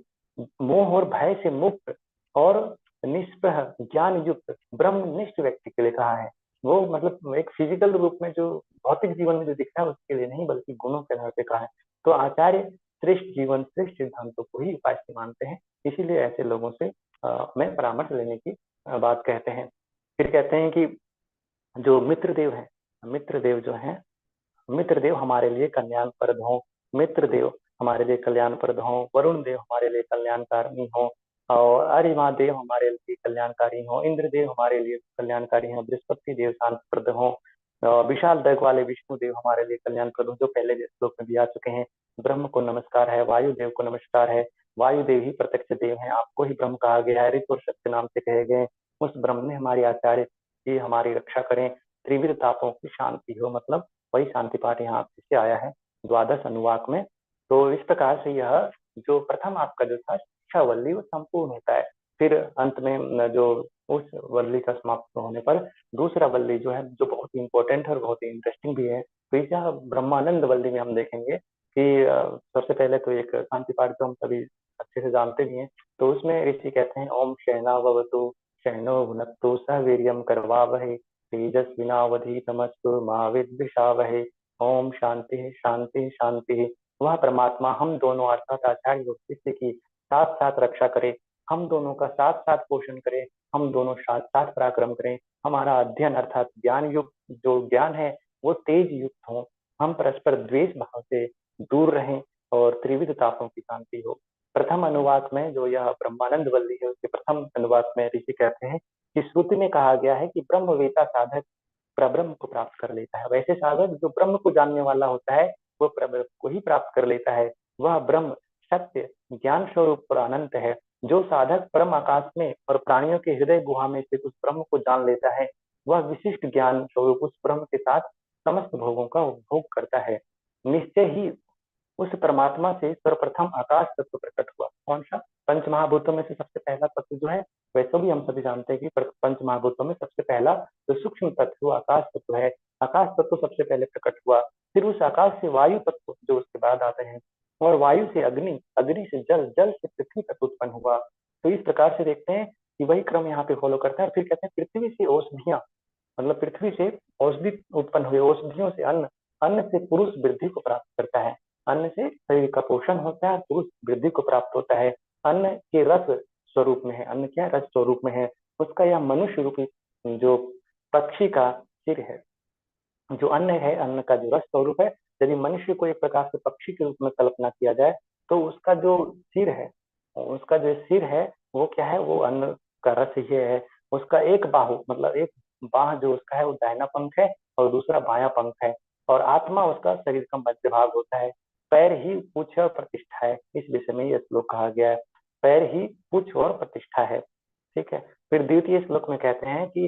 मोह और भय से मुक्त और निष्प्रह ज्ञान युक्त ब्रह्मनिष्ठ व्यक्ति के लिए कहा है। वो मतलब एक फिजिकल रूप में जो भौतिक जीवन में जो दिखता है उसके लिए नहीं, बल्कि गुणों के आधार पे कहा है। तो आचार्य श्रेष्ठ जीवन श्रेष्ठ सिद्धांतों को ही उपास्य मानते हैं, इसीलिए ऐसे लोगों से में परामर्श लेने की बात कहते हैं। फिर कहते हैं कि जो मित्र देव है, मित्र देव जो है, मित्र देव हमारे लिए कल्याणप्रद हो, मित्र देव हमारे लिए कल्याणप्रद हो, वरुण देव हमारे लिए कल्याणकारी हो, और अरिमा देव हमारे लिए कल्याणकारी हो, इंद्र देव हमारे लिए कल्याणकारी हो, बृहस्पति देव शांतप्रद हो, विशाल दग वाले विष्णु देव हमारे लिए कल्याणप्रद हो, जो पहले श्लोक में भी आ चुके हैं। ब्रह्म को नमस्कार है, वायु देव को नमस्कार है, वायु देव ही प्रत्यक्ष देव है, आपको ही ब्रह्म कहा गया है, ऋतु और सत्य नाम से कहे गए। उस ब्रह्म ने हमारी आचार्य की हमारी रक्षा करें, त्रिविध तापों की शांति हो, मतलब वही शांति पाठ यहाँ से आया है द्वादश अनुवाक में। तो इस प्रकार से यह जो प्रथम आपका जो था शिक्षा वल्ली वो संपूर्ण होता है। फिर अंत में जो उस वल्ली का समाप्त होने पर दूसरा वल्ली जो है, जो बहुत ही इंपॉर्टेंट है और बहुत ही इंटरेस्टिंग भी है, तो इस ब्रह्मानंद वल्ली में हम देखेंगे कि सबसे पहले तो एक शांति पाठ जो हम सभी अच्छे से जानते भी हैं, तो उसमें ऋषि कहते हैं ओम शहना ववतु शहनो भुनक्तु सह वीर्यम करवावहै तेजस्विनावधीतमस्तु मा विद्विषावहै। ओम शांति शांति शांति। वह परमात्मा हम दोनों अर्थात आचार्य और शिष्य की साथ साथ रक्षा करे, हम दोनों का साथ साथ पोषण करे, हम दोनों साथ साथ पराक्रम करें, हमारा अध्ययन अर्थात ज्ञान युक्त जो ज्ञान है वो तेज युक्त हो, हम परस्पर द्वेष भाव से दूर रहें और त्रिविध तापों की शांति हो। प्रथम अनुवाद में जो यह ब्रह्मानंद वल्ली है उसके प्रथम अनुवाद में ऋषि कहते हैं कि श्रुति में कहा गया है कि ब्रह्मवेता साधक प्रब्रह्म को प्राप्त कर लेता है। वैसे साधक जो ब्रह्म को जानने वाला होता है वो प्रब्रह्म को ही प्राप्त कर लेता है। वह ब्रह्म सत्य ज्ञान स्वरूप और अनंत है। जो साधक परम आकाश में और प्राणियों के हृदय गुहा में से उस ब्रह्म को जान लेता है, वह विशिष्ट ज्ञान स्वरूप उस ब्रह्म के साथ समस्त भोगों का उपभोग करता है। निश्चय ही उस परमात्मा से सर्वप्रथम आकाश तत्व प्रकट हुआ। कौन सा? पंच महाभूतों में से सबसे पहला तत्व जो है, वैसे भी हम सभी जानते हैं कि पंच महाभूतों में सबसे पहला जो सूक्ष्म तत्व आकाश तत्व है, आकाश तत्व सबसे पहले प्रकट हुआ। फिर उस आकाश से वायु तत्व जो उसके बाद आते हैं, और वायु से अग्नि, अग्नि से जल, जल से पृथ्वी तक उत्पन्न हुआ। तो इस प्रकार से देखते हैं कि वही क्रम यहाँ पे फॉलो करता है। फिर कहते हैं पृथ्वी से औषधियां, मतलब पृथ्वी से औषधि उत्पन्न हुए, औषधियों से अन्न, अन्न से पुरुष वृद्धि को प्राप्त करता है, अन्न से शरीर का पोषण होता है, पुरुष वृद्धि को प्राप्त होता है। अन्न के रस स्वरूप में है, अन्न क्या है, रस स्वरूप में है। उसका यह मनुष्य रूपी जो पक्षी का सिर है, जो अन्न है, अन्न का जो रस स्वरूप है, यदि मनुष्य को एक प्रकार से पक्षी के रूप में कल्पना किया जाए तो उसका जो सिर है, उसका जो सिर है वो क्या है, वो अन्न का रस ही है। उसका एक बाहु मतलब एक बाह जो उसका है वो दाहिना पंख है और दूसरा बायां पंख है। और आत्मा उसका शरीर का मध्य भाग होता है। पैर ही पूछ और प्रतिष्ठा है, इस विषय में यह श्लोक कहा गया है। पैर ही पूछ और प्रतिष्ठा है। ठीक है। फिर द्वितीय श्लोक में कहते हैं कि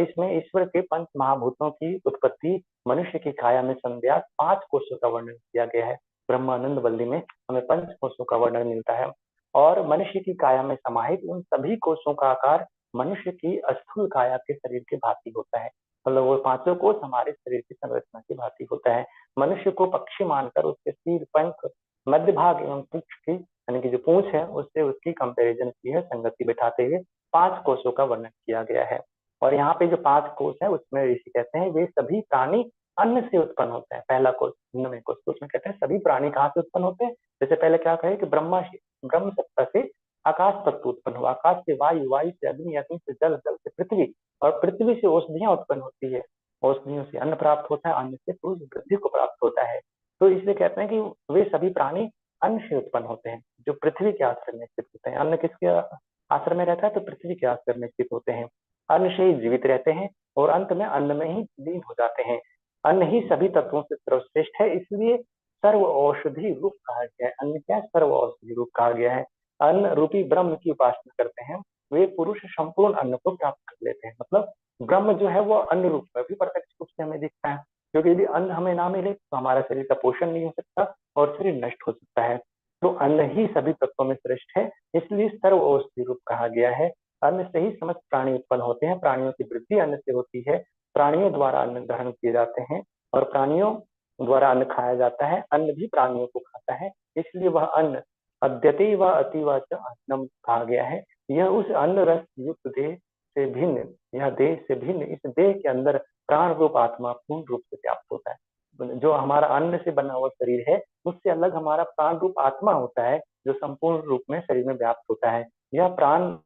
इसमें ईश्वर के पंच महाभूतों की उत्पत्ति मनुष्य की काया में संध्या 5 कोशों का वर्णन किया गया है। ब्रह्मानंद वल्ली में हमें 5 कोशों का वर्णन मिलता है। और मनुष्य की काया में समाहित उन सभी कोशों का आकार मनुष्य की स्थूल काया के शरीर के भांति होता है। मतलब वो 5 कोश हमारे शरीर की संरचना की भांति होता है। मनुष्य को पक्षी मानकर उसके सिर, पंख, मध्य भाग एवं पुच्छ की यानी कि जो पूंछ है उससे उसकी कंपैरिजन की है, संगति बिठाते हुए 5 कोशों का वर्णन किया गया है। और यहाँ पे जो 5 कोश है उसमें ऋषि कहते हैं वे सभी प्राणी अन्न से उत्पन्न होते हैं। पहला कोश अन्नमय कोश, तो उसमें कहते हैं सभी प्राणी कहाँ से उत्पन्न होते हैं। जैसे पहले क्या कहे कि ब्रह्म सत्ता से आकाश तत्व उत्पन्न हुआ, आकाश से वायु, वायु से अग्नि, अग्नि से जल, जल से पृथ्वी और पृथ्वी से औषधियां उत्पन्न होती है, औषधियों से अन्न प्राप्त होता है, अन्न से पुरुष वृद्धि को प्राप्त होता है। तो इसलिए कहते हैं कि वे सभी प्राणी अन्न से उत्पन्न होते हैं जो पृथ्वी के आश्रय में स्थित होते हैं। अन्न किसके आश्रय में रहता है, तो पृथ्वी के आश्रय में स्थित होते हैं। अन्न से ही जीवित रहते हैं और अंत में अन्न में ही लीन हो जाते हैं। अन्न ही सभी तत्वों से सर्वश्रेष्ठ है, इसलिए सर्व औषधि रूप कहा गया है। अन्न क्या सर्व औषधि रूप कहा गया है। अन्न रूपी ब्रह्म की उपासना करते हैं वे पुरुष संपूर्ण अन्न को प्राप्त कर लेते हैं। मतलब ब्रह्म जो है वो अन्न रूप में भी प्रत्यक्ष रूप से हमें दिखता है, क्योंकि यदि अन्न हमें ना मिले तो हमारा शरीर का पोषण नहीं हो सकता और शरीर नष्ट हो सकता है। तो अन्न ही सभी तत्वों में श्रेष्ठ है, इसलिए सर्व औषधि रूप कहा गया है। अन्न से ही समस्त प्राणी उत्पन्न होते हैं, प्राणियों की वृद्धि अन्न से होती है, प्राणियों द्वारा अन्न ग्रहण किए जाते हैं और प्राणियों द्वारा अन्न खाया जाता है, अन्न भी प्राणियों को खाता है, इसलिए वह अन्न अद्यति व अतिवा च अन्नम कहा गया है। यह उस अन्न रस युक्त देह से भिन्न, यह देह से भिन्न इस देह के अंदर प्राण रूप आत्मा पूर्ण रूप से व्याप्त होता है। जो हमारा अन्न से बना हुआ शरीर है उससे अलग हमारा प्राण रूप आत्मा होता है जो संपूर्ण रूप में शरीर में व्याप्त होता है। यह प्राण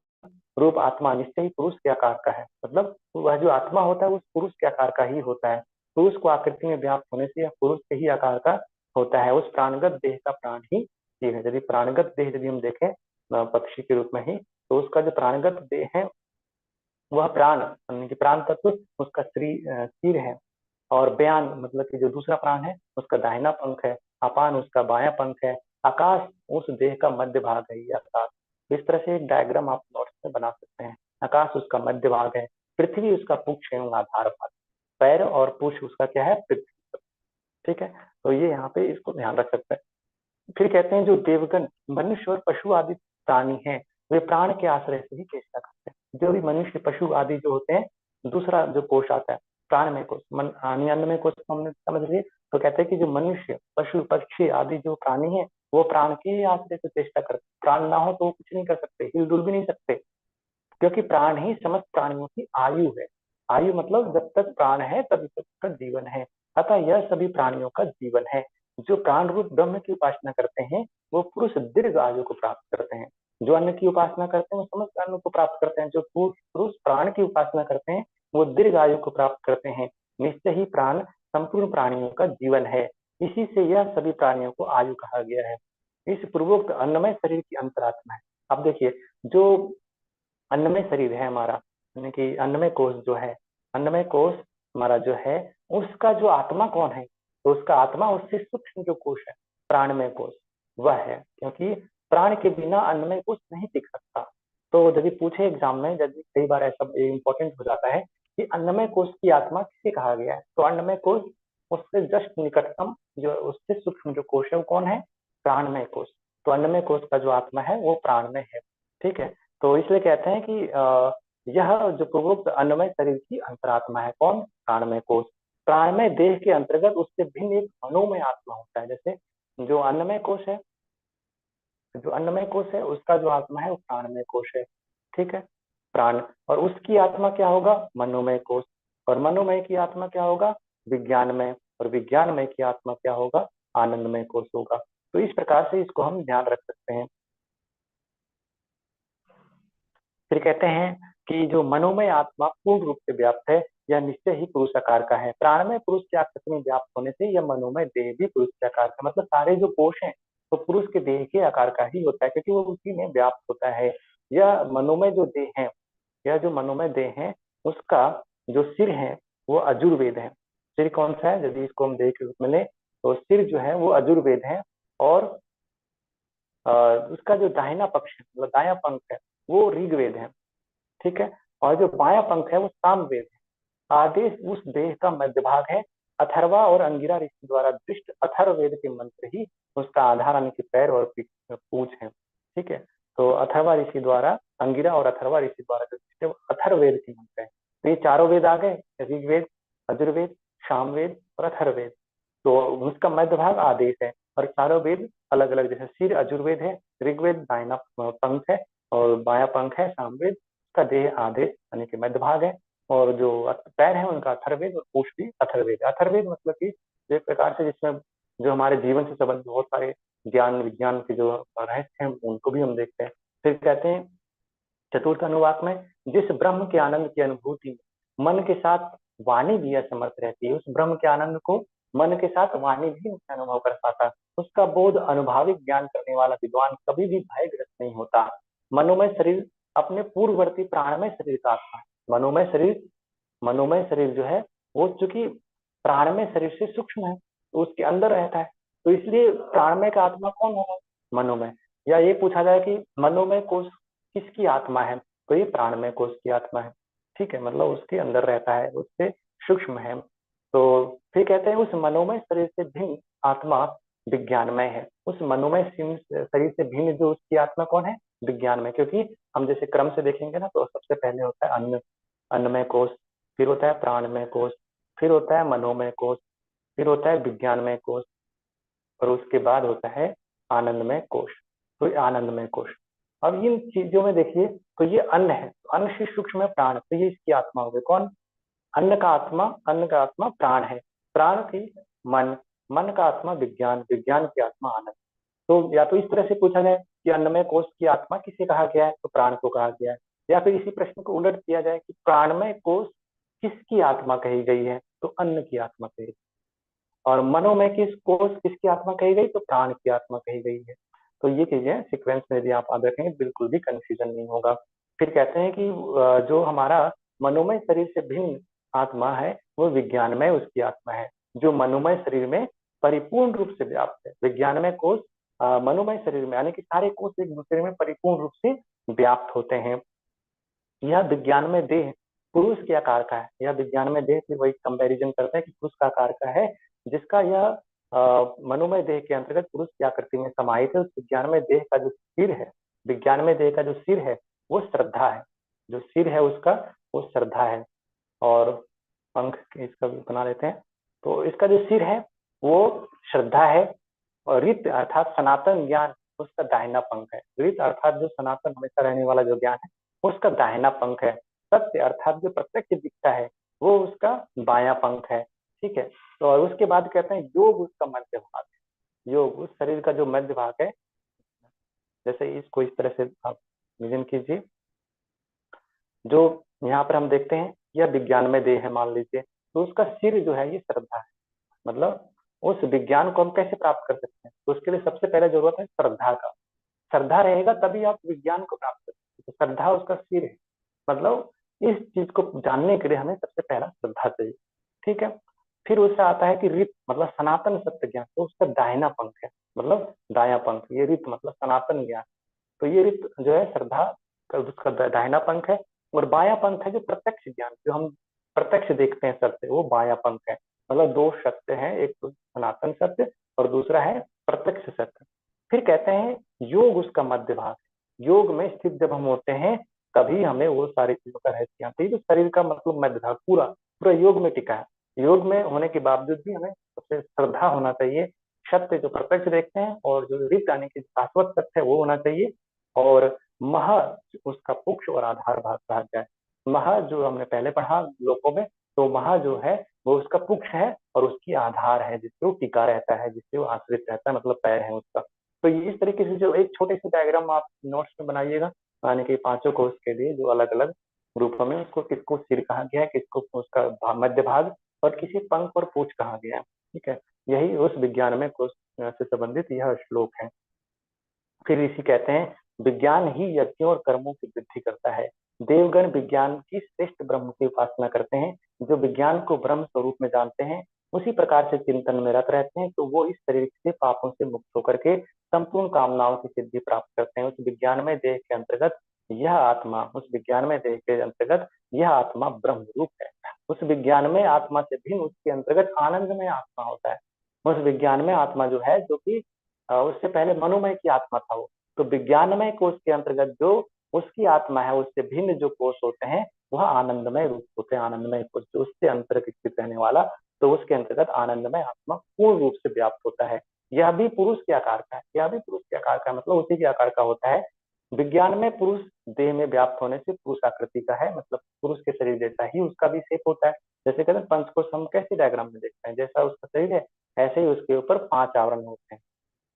रूप आत्मा निश्चय ही पुरुष के आकार का है, मतलब वह जो आत्मा होता है उस पुरुष के आकार का ही होता है। पुरुष को आकृति में व्याप्त होने से यह पुरुष के ही आकार का होता है। उस प्राणगत देह का प्राण ही ये है। यदि प्राणगत देह यदि हम देखें पक्षी के रूप में ही, तो उसका जो प्राणगत देह है वह प्राण यानी कि प्राण तत्व उसका सिर है। और बयान मतलब कि जो दूसरा प्राण है उसका दाहिना पंख है, अपान उसका बायां पंख है, आकाश उस देह का मध्य भाग है। ये आकाश, इस तरह से एक डायग्राम आप नोट्स में बना सकते हैं। आकाश उसका मध्य भाग है, पृथ्वी उसका पुच्छ एवं आधार भाग, पैर और पूछ उसका क्या है, पृथ्वी। ठीक है, तो ये यहाँ पे इसको ध्यान रख सकते हैं। फिर कहते हैं जो देवगण, मनुष्य और पशु आदि प्राणी हैं वे प्राण के आश्रय से ही चेष्टा करते हैं। जो भी मनुष्य पशु आदि जो होते हैं, दूसरा जो कोष आता है प्राण में कोष, अन्न में कोष हमने समझ लिए। तो कहते हैं कि जो मनुष्य पशु पक्षी आदि जो प्राणी है वो प्राण के आश्रय से चेष्टा करते हैं। प्राण ना हो तो वो कुछ नहीं कर सकते, हिल डुल भी नहीं सकते, क्योंकि प्राण ही समस्त प्राणियों की आयु है। आयु मतलब जब तक प्राण है तभी तक का जीवन है। अतः यह सभी प्राणियों का जीवन है। जो प्राण रूप ब्रह्म की उपासना करते हैं वो पुरुष दीर्घ आयु को प्राप्त करते हैं। जो अन्न की उपासना करते हैं वो समस्त अन्न को प्राप्त करते हैं। जो पुरुष प्राण की उपासना करते हैं वो दीर्घ आयु को प्राप्त करते हैं। निश्चय ही प्राण संपूर्ण प्राणियों का जीवन है, इसी से यह सभी प्राणियों को आयु कहा गया है। इस पूर्वोक्त अन्नमय शरीर की अंतरात्मा है। अब देखिए, जो अन्नमय शरीर है हमारा, यानी कि अन्नमय कोश जो है, अन्नमय कोश हमारा जो है उसका जो आत्मा कौन है, तो उसका आत्मा उससे सूक्ष्म जो कोश है प्राणमय कोश वह है, क्योंकि प्राण के बिना अन्नमय कोश नहीं टिक सकता। तो यदि पूछे एग्जाम में, यदि कई बार ऐसा इंपॉर्टेंट हो जाता है कि अन्नमय कोश की आत्मा किसे कहा गया है, तो अन्नमय कोश उससे जस्ट निकटतम जो उससे सूक्ष्म जो कोश है वो कौन है, प्राणमय कोश। तो अन्नमय कोश का जो आत्मा है वो प्राणमय है। ठीक है, तो इसलिए कहते हैं कि यह जो पूर्वोक्त अन्नमय शरीर की अंतरात्मा है कौन, प्राणमय कोश। प्राणमय देह के अंतर्गत उससे भिन्न एक मनोमय आत्मा होता है। जैसे जो अन्नमय कोश है, जो अन्नमय कोश है उसका जो आत्मा है वो प्राणमय कोश है। ठीक है, प्राण, और उसकी आत्मा क्या होगा, मनोमय कोश। और मनोमय की आत्मा क्या होगा, विज्ञानमय, और विज्ञानमय की आत्मा क्या होगा, आनंदमय कोश होगा। तो इस प्रकार से इसको हम ध्यान रख सकते हैं। फिर कहते हैं कि जो मनोमय आत्मा पूर्ण रूप से व्याप्त है, यह निश्चय ही पुरुष आकार का है। प्राणमय पुरुष के आकृति में व्याप्त होने से यह मनोमय देह भी पुरुष के आकार का, मतलब सारे जो कोष हैं तो पुरुष के देह के आकार का ही होता है, क्योंकि वो उसी में व्याप्त होता है। यह मनोमय जो देह है, यह जो मनोमय देह है, उसका जो सिर है वो अजुर्वेद है। सिर कौन सा है, यदि इसको हम देह के रूप में ले तो सिर जो है वो अजुर्वेद है, और उसका जो दाहिना पक्ष है, मतलब दाया पंख है, वो ऋग्वेद है। ठीक है। और जो बायां पंख है वो सामवेद है। आदेश उस देह का मध्य भाग है। अथर्वा और अंगिरा ऋषि द्वारा दृष्ट अथर्ववेद के मंत्र ही उसका आधार, यानी कि पैर और पूंछ है। ठीक है। तो अथर्वा ऋषि द्वारा, अंगिरा और अथर्वा ऋषि द्वारा जो दृष्ट है वो अथर्ववेद के मंत्र है। तो ये चारों वेद आ गए, ऋग्वेद, अजुर्वेद, सामवेद और अथर्ववेद। तो उसका मध्य भाग आदेश है, और चारों वेद अलग अलग, जैसे सिर अजुर्वेद है, ऋग्वेद दाहिना पंख है, और बाया पंख है सामवेद, का देह आदेश यानी कि मध्य भाग है, और जो पैर है उनका अथर्ववेद, और पूछ भी अथर्ववेद। अथर्ववेद मतलब कि एक प्रकार से जिसमें जो हमारे जीवन से संबंधित बहुत सारे ज्ञान विज्ञान के जो रहस्य हैं उनको भी हम देखते हैं। फिर कहते हैं चतुर्थ अनुवाक में, जिस ब्रह्म के आनंद की अनुभूति में मन के साथ वाणी भी असमर्थ रहती है, उस ब्रह्म के आनंद को मन के साथ वाणी भी नहीं अनुभव कर पाता, उसका बोध अनुभाविक ज्ञान करने वाला विद्वान कभी भी भयग्रस्त नहीं होता। मनोमय शरीर अपने पूर्ववर्ती प्राणमय शरीर का आत्मा है। मनोमय शरीर जो है वो चूंकि प्राणमय शरीर से सूक्ष्म है, तो उसके अंदर रहता है, तो इसलिए प्राणमय का आत्मा कौन होगा, मनोमय। या ये पूछा जाए कि मनोमय कोष किसकी आत्मा है, तो ये प्राणमय कोष की आत्मा है। ठीक है, मतलब उसके अंदर रहता है, उससे सूक्ष्म है। तो फिर कहते हैं उस मनोमय शरीर से भिन्न आत्मा विज्ञानमय है। उस मनोमय शरीर से भिन्न जो उसकी आत्मा कौन है, विज्ञानमय। क्योंकि हम जैसे क्रम से देखेंगे ना, तो सबसे पहले होता है अन्न, अन्नमय कोष, फिर होता है प्राणमय कोष, फिर होता है मनोमय कोष, फिर होता है विज्ञानमय कोष, और उसके बाद होता है आनंदमय कोष। तो आनंदमय कोष, अब इन चीजों में देखिए, तो ये अन्न है, अन्न से सूक्ष्म है प्राण, तो ये इसकी आत्मा हो गई कौन, अन्न का आत्मा प्राण है, प्राण की मन, मन का आत्मा विज्ञान, विज्ञान की आत्मा आनंद। तो या तो इस तरह से पूछा जाए कि अन्नमय कोष की आत्मा किसे कहा गया है, तो प्राण को कहा गया है। या फिर इसी प्रश्न को उलट किया जाए कि प्राणमय कोष किसकी आत्मा कही गई है, तो अन्न की आत्मा कही, और मनोमय किस कोष किसकी आत्मा कही गई, तो प्राण की आत्मा कही गई है। तो ये चीजें सीक्वेंस में यदि आप याद रखेंगे बिल्कुल भी कंफ्यूजन नहीं होगा। फिर कहते हैं कि जो हमारा मनोमय शरीर से भिन्न आत्मा है वो विज्ञानमय उसकी आत्मा है, जो मनोमय शरीर में परिपूर्ण रूप से व्याप्त है। विज्ञानमय कोष मनोमय शरीर में, यानी कि सारे कोष एक दूसरे में परिपूर्ण रूप से व्याप्त होते हैं। यह विज्ञानमय देह पुरुष के आकार का है। यह विज्ञानमय देह, फिर वही कंपैरिजन करते हैं कि पुरुष का आकार का है, जिसका यह मनोमय देह के अंतर्गत पुरुष की आकृति में समाहित है। उस विज्ञानमय देह का जो सिर है, विज्ञानमय देह का जो सिर है वो श्रद्धा है, जो सिर है उसका वो श्रद्धा है। और पंख इसका भी बना लेते हैं, तो इसका जो सिर है वो श्रद्धा है, और रित अर्थात सनातन ज्ञान उसका दाहिना पंख है। रित अर्थात जो सनातन हमेशा रहने वाला जो ज्ञान है उसका दाहिना पंख है। सत्य अर्थात जो प्रत्यक्ष दिखता है वो उसका बायां पंख है। ठीक है। तो और उसके बाद कहते हैं योग उसका मध्य भाग है। योग उस शरीर का जो मध्य भाग है, जैसे इसको इस तरह से आप विजन कीजिए, जो यहाँ पर हम देखते हैं यह विज्ञान में देह है मान लीजिए, तो उसका सिर जो है ये श्रद्धा है। मतलब उस विज्ञान को हम कैसे प्राप्त कर सकते हैं, तो उसके लिए सबसे पहले जरूरत है श्रद्धा का। श्रद्धा रहेगा तभी आप विज्ञान को प्राप्त कर सकते हैं। तो श्रद्धा उसका सिर है, मतलब इस चीज को जानने के लिए हमें सबसे पहला श्रद्धा चाहिए। ठीक है। फिर उससे आता है कि रित मतलब सनातन सत्य ज्ञान, तो उसका दाहिना पंख है, मतलब दाया पंख। ये रित मतलब सनातन ज्ञान, तो ये रित जो है श्रद्धा का उसका दाहिना पंख है। और बाया पंख है जो प्रत्यक्ष ज्ञान, जो हम प्रत्यक्ष देखते हैं सत्य, वो बाया पंख है। मतलब दो सत्य हैं, एक तो सनातन सत्य और दूसरा है प्रत्यक्ष सत्य। फिर कहते हैं योग उसका मध्य भाग है। योग में स्थित जब हम होते हैं तभी हमें वो सारी चीजों का रहस्य आता है। तो शरीर का मतलब मध्य भाग पूरा पूरा योग में टिका है। योग में होने के बावजूद भी हमें सबसे श्रद्धा होना चाहिए, सत्य जो प्रत्यक्ष देखते हैं, और जो रित यानी कि शाश्वत सत्य है वो होना चाहिए। और मह उसका पुक्ष और आधार भाग कहा गया है। मह जो हमने पहले पढ़ा लोकों में, तो मह जो है वो उसका पुक्ष है और उसकी आधार है, जिससे वो टिका रहता है, जिससे वो आश्रित रहता है, मतलब पैर है उसका। तो ये इस तरीके से जो एक छोटे से डायग्राम आप नोट्स में बनाइएगा, यानी कि पांचों कोष के लिए जो अलग अलग रूपों में उसको किसको सिर कहा गया है, किसको उसका मध्य भाग, और किसी पंख और पूंछ कहा गया है। ठीक है, यही उस विज्ञान में कोष से संबंधित यह श्लोक है। फिर ऋषि कहते हैं, विज्ञान ही यज्ञों और कर्मों की वृद्धि करता है। देवगण विज्ञान की श्रेष्ठ ब्रह्म की उपासना करते हैं। जो विज्ञान को ब्रह्म स्वरूप में जानते हैं, उसी प्रकार से चिंतन में रत रहते हैं, तो वो इस शरीर से पापों से मुक्त होकर के संपूर्ण कामनाओं की सिद्धि प्राप्त करते हैं। उस विज्ञान में देह के अंतर्गत यह आत्मा, उस विज्ञान में देह के अंतर्गत यह आत्मा ब्रह्म रूप है। उस विज्ञान में आत्मा से भिन्न उसके अंतर्गत आनंद में आत्मा होता है। उस विज्ञान में आत्मा जो है, जो कि उससे पहले मनोमय की आत्मा था वो, तो विज्ञानमय कोष के अंतर्गत जो उसकी आत्मा है, उससे भिन्न जो कोष होते हैं वह आनंदमय रूप होते हैं। आनंदमय कोष जो उससे अंतर्गत स्थित रहने वाला, तो उसके अंतर्गत आनंदमय आत्मा पूर्ण रूप से व्याप्त होता है। यह भी पुरुष के आकार का है, यह भी पुरुष के आकार का मतलब उसी के आकार का होता है। विज्ञान में पुरुष देह में व्याप्त होने से पुरुष आकृति का है, मतलब पुरुष के शरीर जैसा ही उसका भी शेप होता है। जैसे कहते हैं पंचकोश हम कैसे डायग्राम में देखते हैं, जैसा उसका शरीर है ऐसे ही उसके ऊपर 5 आवरण होते हैं।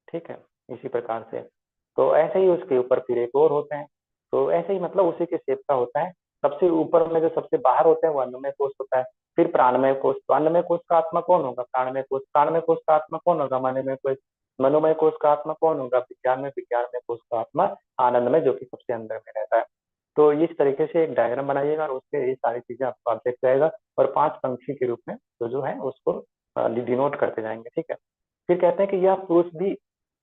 ठीक है, इसी प्रकार से तो ऐसे ही उसके ऊपर फिर एक और होते हैं, तो ऐसे ही मतलब उसी के शेप का होता है। सबसे ऊपर में जो सबसे बाहर होते हैं वो अन्नमय कोष होता है। फिर प्राणमय कोष, तो अन्नमय कोष का आत्मा कौन होगा, प्राणमय कोष का आत्मा कौन होगा, मनोमय कोष, मनोमय कोष का आत्मा कौन होगा, विज्ञानमय कोष का आत्मा आनंदमय, जो कि सबसे अंदर में रहता है। तो इस तरीके से एक डायग्राम बनाइएगा और उससे ये सारी चीजें आपको आप देखते जाएगा, और 5 पंक्ति के रूप में तो जो है उसको डिनोट करते जाएंगे। ठीक है, फिर कहते हैं कि यह पुरुष भी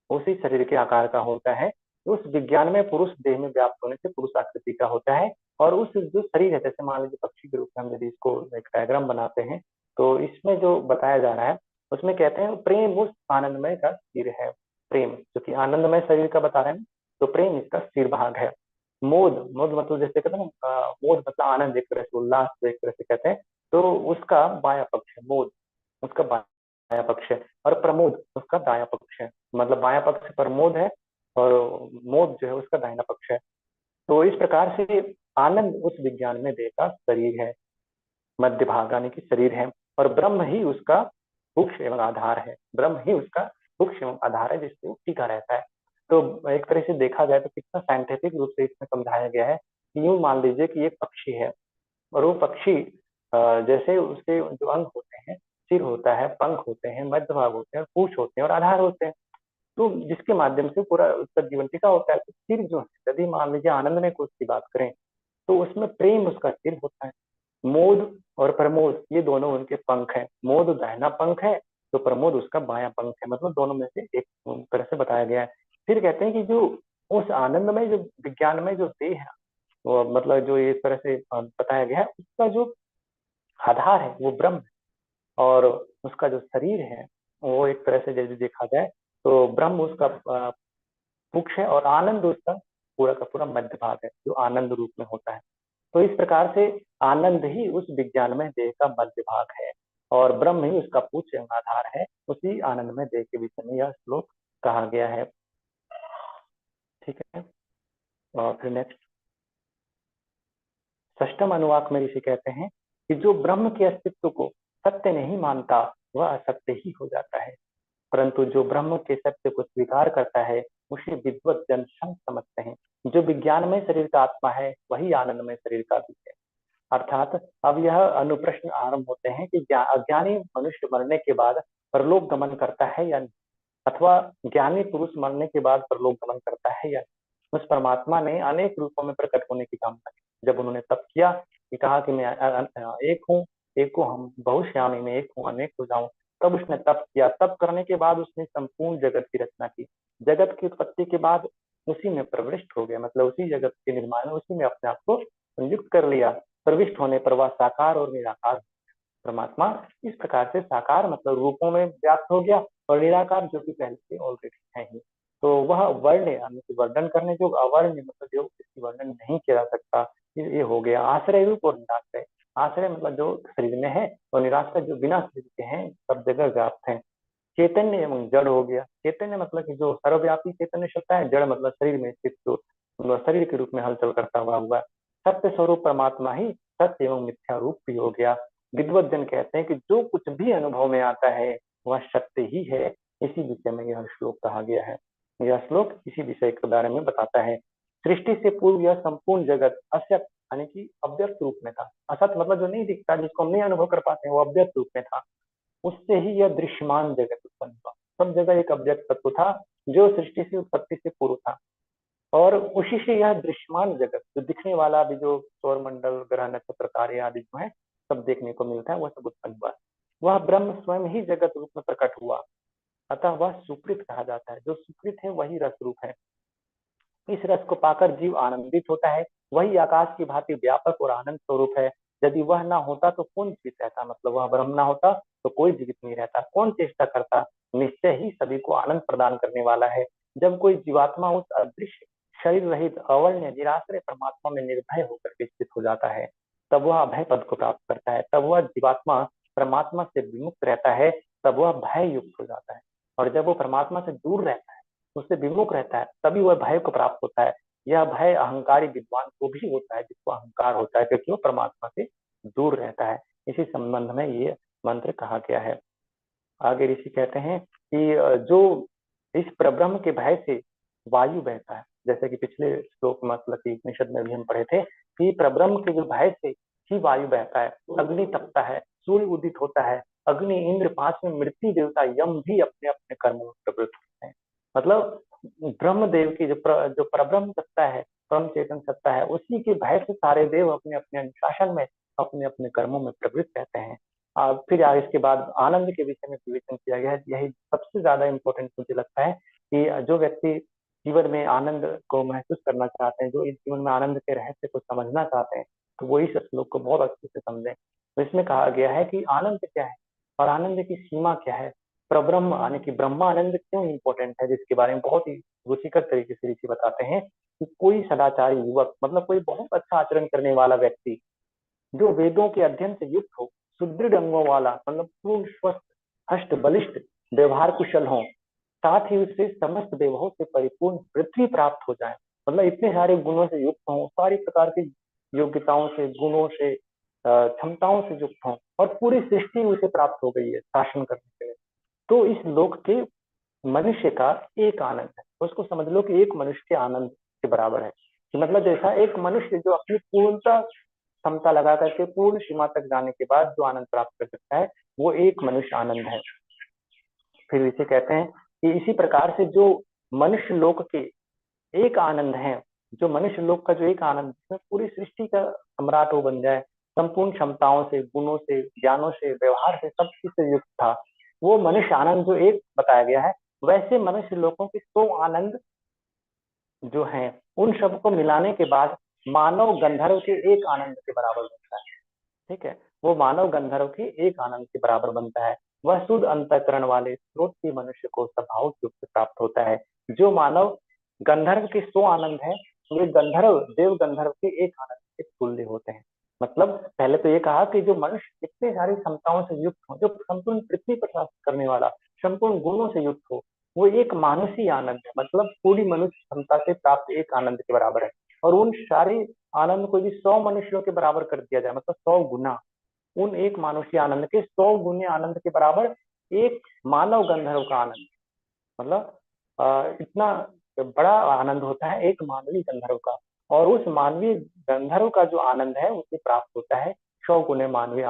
उसी शरीर के आकार का होता है। उस विज्ञान में पुरुष देह में व्याप्त होने से पुरुष आकृति का होता है। और उस जो शरीर है, जैसे मान लीजिए पक्षी के रूप में हम यदि इसको एक डायग्राम बनाते हैं, तो इसमें जो बताया जा रहा है उसमें कहते हैं प्रेम उस आनंदमय का सिर है। प्रेम जो कि आनंदमय शरीर का बता रहे हैं, तो प्रेम इसका सिर भाग है। मोद, मोद मतलब जैसे कहते हैं ना, मोद मतलब आनंद, एक तरह से उल्लास, एक तरह से कहते हैं, तो उसका बाया पक्ष है मोद, उसका बाया पक्ष है। और प्रमोद उसका दाया पक्ष है, मतलब बाया पक्ष प्रमोद है और मोद जो है उसका दाहिना पक्ष है। तो इस प्रकार से आनंद उस विज्ञान में देह का शरीर है, मध्य भाग यानी कि शरीर है, और ब्रह्म ही उसका मुख्य एवं आधार है। ब्रह्म ही उसका मुख्य एवं आधार है, जिससे वो टिका रहता है। तो एक तरह से देखा जाए तो कितना साइंटिफिक रूप से इसमें समझाया गया है कि यूं मान लीजिए कि एक पक्षी है, और वो पक्षी जैसे उसके जो अंग होते हैं, सिर होता है, पंख होते हैं, मध्य भाग होते हैं, पूंछ होते हैं और आधार होते हैं, तो जिसके माध्यम से पूरा उसका जीवन टिका होता है। तो सिर जो है, यदि मान लीजिए आनंद में कोष की बात करें, तो उसमें प्रेम उसका सिर होता है। मोद और प्रमोद ये दोनों उनके पंख हैं। मोद दाहिना पंख है, तो प्रमोद उसका बायां पंख है, मतलब दोनों में से एक तरह से बताया गया है। फिर कहते हैं कि जो उस आनंद में जो विज्ञान में जो देह है, वो मतलब जो इस तरह से बताया गया है, उसका जो आधार है वो ब्रह्म है, और उसका जो शरीर है वो एक तरह से यदि देखा जाए तो ब्रह्म उसका मुख्य है, और आनंद उसका पूरा का पूरा मध्य भाग है जो आनंद रूप में होता है। तो इस प्रकार से आनंद ही उस विज्ञान में देह का मध्य भाग है, और ब्रह्म ही उसका पूछ एवं आधार है। उसी आनंद में देह के विषय में यह श्लोक कहा गया है। ठीक है, और फिर नेक्स्ट षष्ठम अनुवाक में ऋषि कहते हैं कि जो ब्रह्म के अस्तित्व को सत्य नहीं मानता वह असत्य ही हो जाता है, परंतु जो ब्रह्म के सत्य को स्वीकार करता है उसे विद्वत जन संत समझते हैं। जो विज्ञान में शरीर का आत्मा है वही आनंद में शरीर का भी है। अर्थात अब यह अनुप्रश्न आरंभ होते हैं कि अज्ञानी मनुष्य मरने के बाद परलोक गमन करता है या नहीं, अथवा ज्ञानी पुरुष मरने के बाद परलोक गमन करता है या नहीं। उस परमात्मा ने अनेक रूपों में प्रकट होने की कामना की। जब उन्होंने तप किया कि कहा कि मैं एक हूँ, एक को हम बहुश्यामी में एक हूँ, अनेक हो जाऊं, तब उसने तप किया। तप करने के बाद उसने संपूर्ण जगत की रचना की। जगत की उत्पत्ति के बाद उसी में प्रविष्ट हो गया, मतलब उसी जगत के निर्माण में उसी में अपने आप को संयुक्त कर लिया। प्रविष्ट होने पर वह साकार और निराकार परमात्मा इस प्रकार से साकार मतलब रूपों में व्याप्त हो गया, और निराकार जो कि पहले से ऑलरेडी है ही। तो वह वर्ण यानी कि वर्णन करने जो अवर्ण मतलब जो इसकी वर्णन नहीं किया जा सकता, ये हो गया आश्रय रूप और निराश्रय। आश्रय मतलब जो शरीर में है, और निराश्रय जो बिना शरीर के हैं, सब जगह व्याप्त है। चैतन्य एवं जड़ हो गया। चैतन्य मतलब कि जो सर्वव्यापी चैतन्य होता है, जड़ मतलब शरीर में स्थित जो शरीर के रूप में हलचल करता हुआ सत्य स्वरूप परमात्मा ही सत्य एवं मिथ्या रूप भी हो गया। विद्वत जन कहते हैं कि जो कुछ भी अनुभव में आता है वह सत्य ही है। इसी विषय में यह श्लोक कहा गया है। यह श्लोक इसी विषय के बारे में बताता है। सृष्टि से पूर्व यह संपूर्ण जगत असत यानी कि अव्यक्त रूप में था। असत मतलब जो नहीं दिखता, जिसको हम नहीं अनुभव कर पाते हैं, वो अव्यक्त रूप में था। उससे ही यह दृश्यमान जगत उत्पन्न हुआ। सब जगह एक अव्यक्त तत्व था जो सृष्टि से उत्पत्ति से पूर्व था, और उसी से यह दृश्यमान जगत जो दिखने वाला भी, जो सौर मंडल, ग्रह, नक्षत्र, तारे आदि जो है सब देखने को मिलता है, वह सब उत्पन्न हुआ। वह ब्रह्म स्वयं ही जगत रूप में प्रकट हुआ, अतः वह सुकृत कहा जाता है। जो सुकृत है वही रस रूप है। इस रस को पाकर जीव आनंदित होता है। वही आकाश की भांति व्यापक और आनंद स्वरूप है। यदि वह ना होता तो कौन जीवित रहता, मतलब वह ब्रह्म ना होता तो कोई जीवित नहीं रहता, कौन चेष्टा करता। निश्चय ही सभी को आनंद प्रदान करने वाला है। जब कोई जीवात्मा उस अदृश्य शरीर रहित अवर्ण्य निराश्रय परमात्मा में निर्भय होकर के स्थित हो जाता है, तब वह अभय पद को प्राप्त करता है। तब वह जीवात्मा परमात्मा से विमुक्त रहता है, तब वह भय युक्त हो जाता है। और जब वो परमात्मा से दूर रहता है, उससे विमुख रहता है, तभी वह भय को प्राप्त होता है। यह भय अहंकारी विद्वान को भी होता है, जिसको अहंकार होता है, क्योंकि वो परमात्मा से दूर रहता है। इसी संबंध में ये मंत्र कहा गया है। आगे ऋषि कहते हैं कि जो इस परब्रह्म के भय से वायु बहता है, जैसे कि पिछले श्लोक मतलब की उपनिषद में भी हम पढ़े थे कि परब्रह्म के जो भय से ही वायु बहता है, अग्नि तपता है, सूर्य उदित होता है, अग्नि, इंद्र, पांचवें मृत्यु देवता यम भी अपने अपने कर्मों में प्रवृत्त होते हैं। मतलब ब्रह्मदेव की जो परब्रह्म सत्ता है, परम चेतन सत्ता है, उसी के भय से सारे देव अपने अपने अनुशासन में, अपने अपने कर्मों में प्रवृत्त रहते हैं। फिर इसके बाद आनंद के विषय में विवेचन किया गया है। यही सबसे ज्यादा इंपॉर्टेंट मुझे लगता है कि जो व्यक्ति जीवन में आनंद को महसूस करना चाहते हैं, जो इस जीवन में आनंद के रहस्य को समझना चाहते हैं, तो वो इस श्लोक को बहुत अच्छे से समझें। तो इसमें कहा गया है कि आनंद क्या है और आनंद की सीमा क्या है। प्रब्रह्म यानी कि ब्रह्मानंद क्यों इंपॉर्टेंट है, जिसके बारे में बहुत ही रुचिकर तरीके से ऋषि बताते हैं कि कोई सदाचारी युवक, मतलब कोई बहुत अच्छा आचरण करने वाला व्यक्ति, जो वेदों के अध्ययन से युक्त हो, सुदृढ़ अंगों वाला, मतलब पूर्ण स्वस्थ, हष्ट बलिष्ठ, व्यवहार कुशल हो, साथ ही उससे समस्त देवों से परिपूर्ण पृथ्वी प्राप्त हो जाए। मतलब इतने सारे गुणों से युक्त हो, सारी प्रकार की योग्यताओं से, गुणों से, क्षमताओं से युक्त हो, और पूरी सृष्टि उसे प्राप्त हो गई है शासन करने के लिए। तो इस लोक के मनुष्य का एक आनंद है, उसको समझ लो कि एक मनुष्य के आनंद के बराबर है। कि मतलब जैसा एक मनुष्य जो अपनी पूर्णता क्षमता लगा करके पूर्ण सीमा तक जाने के बाद जो आनंद प्राप्त कर सकता है, वो एक मनुष्य आनंद है। फिर इसे कहते हैं कि इसी प्रकार से जो मनुष्य लोक के एक आनंद है, जो मनुष्य लोक का जो एक आनंद, जिसमें पूरी सृष्टि का सम्राट वो बन जाए, संपूर्ण क्षमताओं से, गुणों से, ज्ञानों से, व्यवहार से, सब चीज से युक्त था, वो मनुष्य आनंद जो एक बताया गया है, वैसे मनुष्य लोकों के 100 आनंद जो है, उन सबको मिलाने के बाद मानव गंधर्व के एक आनंद के बराबर बनता है। ठीक है, वो मानव गंधर्व के एक आनंद के बराबर बनता है। वह शुद्ध अंतःकरण वाले श्रोत्री मनुष्य को स्वभाव युक्त प्राप्त होता है। जो मानव गंधर्व के 100 आनंद है, वे गंधर्व, देव गंधर्व के एक आनंद के तुल्य होते हैं। मतलब पहले तो ये कहा कि जो मनुष्य इतनी सारी क्षमताओं से युक्त हो, जो संपूर्ण पृथ्वी पर शासन करने वाला, संपूर्ण गुणों से युक्त हो, वो एक मानसी आनंद है, मतलब पूरी मनुष्य क्षमता से प्राप्त एक आनंद के बराबर है। और उन सारे आनंद को यदि 100 मनुष्यों के बराबर कर दिया जाए, मतलब 100 गुना, उन एक मानुषी आनंद के 100 गुने आनंद के बराबर एक मानव गंधर्व का आनंद, मतलब इतना बड़ा आनंद होता है एक मानवीय गंधर्व का। और उस मानवीय गंधर्व का जो आनंद है उसे प्राप्त होता है 100 गुने मानवीय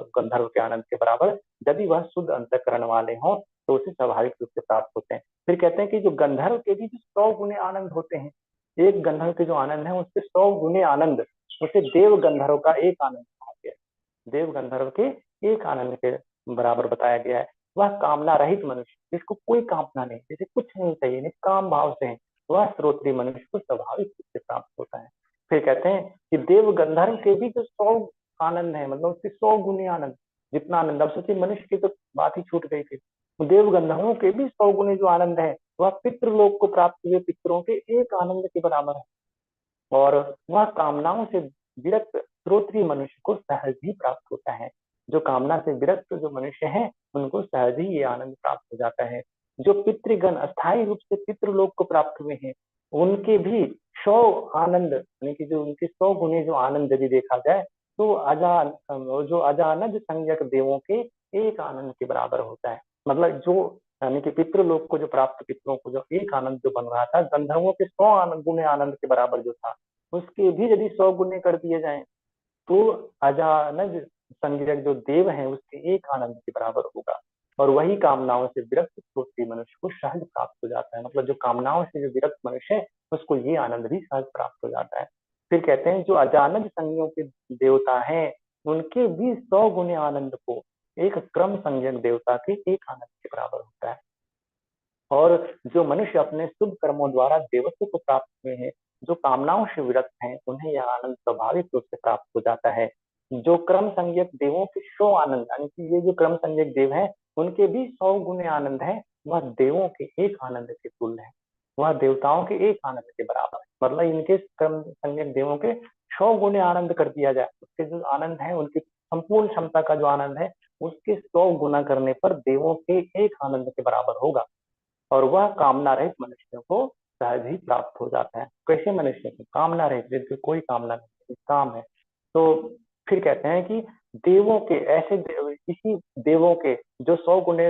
गंधर्व के आनंद के बराबर। यदि वह शुद्ध अंतःकरण वाले हों तो उसे स्वाभाविक रूप से प्राप्त होते हैं। फिर कहते हैं कि जो गंधर्व के भी जो 100 गुने आनंद होते हैं, एक गंधर्व के जो आनंद है उसके 100 गुने आनंद, उसे देव गंधर्व का एक आनंद कहा गया है। देव गंधर्व के एक आनंद के बराबर बताया गया है। वह कामना रहित मनुष्य, जिसको कोई कामना नहीं, जिसे कुछ नहीं चाहिए, निष्काम भाव से है, वह श्रोत्री मनुष्य को स्वाभाविक रूप से प्राप्त होता है। फिर कहते हैं कि देव गंधर्व के भी जो 100 आनंद है, मतलब उसके 100 गुने आनंद, जितना आनंद, अब सोचिए मनुष्य की तो बात ही छूट गई थी, देव गंधर्वों के भी 100 गुने जो आनंद है, वह पितृलोक को प्राप्त हुए पितरों के एक आनंद के बराबर है। और वह कामनाओं से विरक्त श्रोत्रीय मनुष्य को सहज ही प्राप्त होता है। जो कामना से विरक्त जो मनुष्य हैं, उनको सहज ही ये आनंद प्राप्त हो जाता है। जो पितृगण अस्थायी रूप से पितृलोक को प्राप्त हुए हैं, उनके भी 100 आनंद, यानी कि जो उनके 100 गुने जो आनंद यदि देखा जाए, तो जो अजानज संज्ञक देवों के एक आनंद के बराबर होता है। मतलब जो यानी कि पितृलोक को जो प्राप्त, पितरों को जो एक आनंद जो बन रहा था, गंधर्वों के 100 आनंद गुने आनंद के बराबर जो था, उसके भी यदि 100 गुने कर दिए जाएं तो अजानज संज्ञक जो देव है उसके एक आनंद के बराबर होगा। और वही कामनाओं से विरक्त सोचती मनुष्य को सहज प्राप्त हो जाता है। मतलब जो कामनाओं से जो विरक्त मनुष्य है उसको ये आनंद भी सहज प्राप्त हो जाता है। फिर कहते हैं जो अजानज संज्ञों के देवता हैं उनके भी 100 गुने आनंद को एक क्रम संज्ञक देवता के एक आनंद के बराबर होता है। और जो मनुष्य अपने शुभ कर्मों द्वारा देवत्व को प्राप्त हुए हैं, जो कामनाओं से विरक्त हैं, उन्हें यह आनंद स्वाभाविक रूप से प्राप्त हो जाता है। जो क्रम संज्ञक देवों के 100 आनंद, यानी कि ये जो क्रम संज्ञक देव हैं उनके भी 100 गुने आनंद है, वह देवों के एक आनंद के तुल्य है, वह देवताओं के एक आनंद के बराबर है। मतलब इनके क्रम संज्ञक देवों के 100 गुने आनंद कर दिया जाए, उसके जो आनंद है, उनकी संपूर्ण क्षमता का जो आनंद है उसके 100 गुना करने पर देवों के एक आनंद के बराबर होगा। और वह कामना रहित मनुष्य को सहज ही प्राप्त हो जाता है। कैसे मनुष्य को? कामना रहित, जिसकी कोई कामना नहीं, काम है। तो फिर कहते हैं कि देवों के ऐसे इसी देवों के जो 100 गुने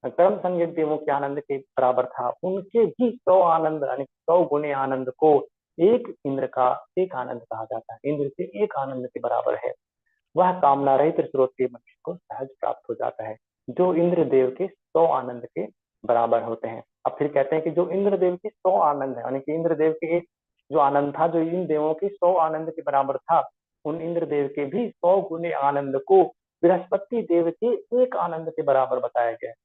कर्म संज्ञक देवों के आनंद के बराबर था, उनके भी 100 आनंद यानी 100 गुने आनंद को एक इंद्र का एक आनंद कहा जाता है। इंद्र के एक आनंद के बराबर है। वह कामना रहित श्रोत्रिय मनुष्य को सहज प्राप्त हो जाता है, जो इंद्र देव के 100 आनंद के बराबर होते हैं। अब फिर कहते हैं कि जो इंद्र देव के 100 आनंद है, यानी कि इंद्र देव के एक जो आनंद था, जो इन देवों के 100 आनंद के बराबर था, उन इंद्र देव के भी 100 गुने आनंद को बृहस्पति देव के एक आनंद के बराबर बताया गया है।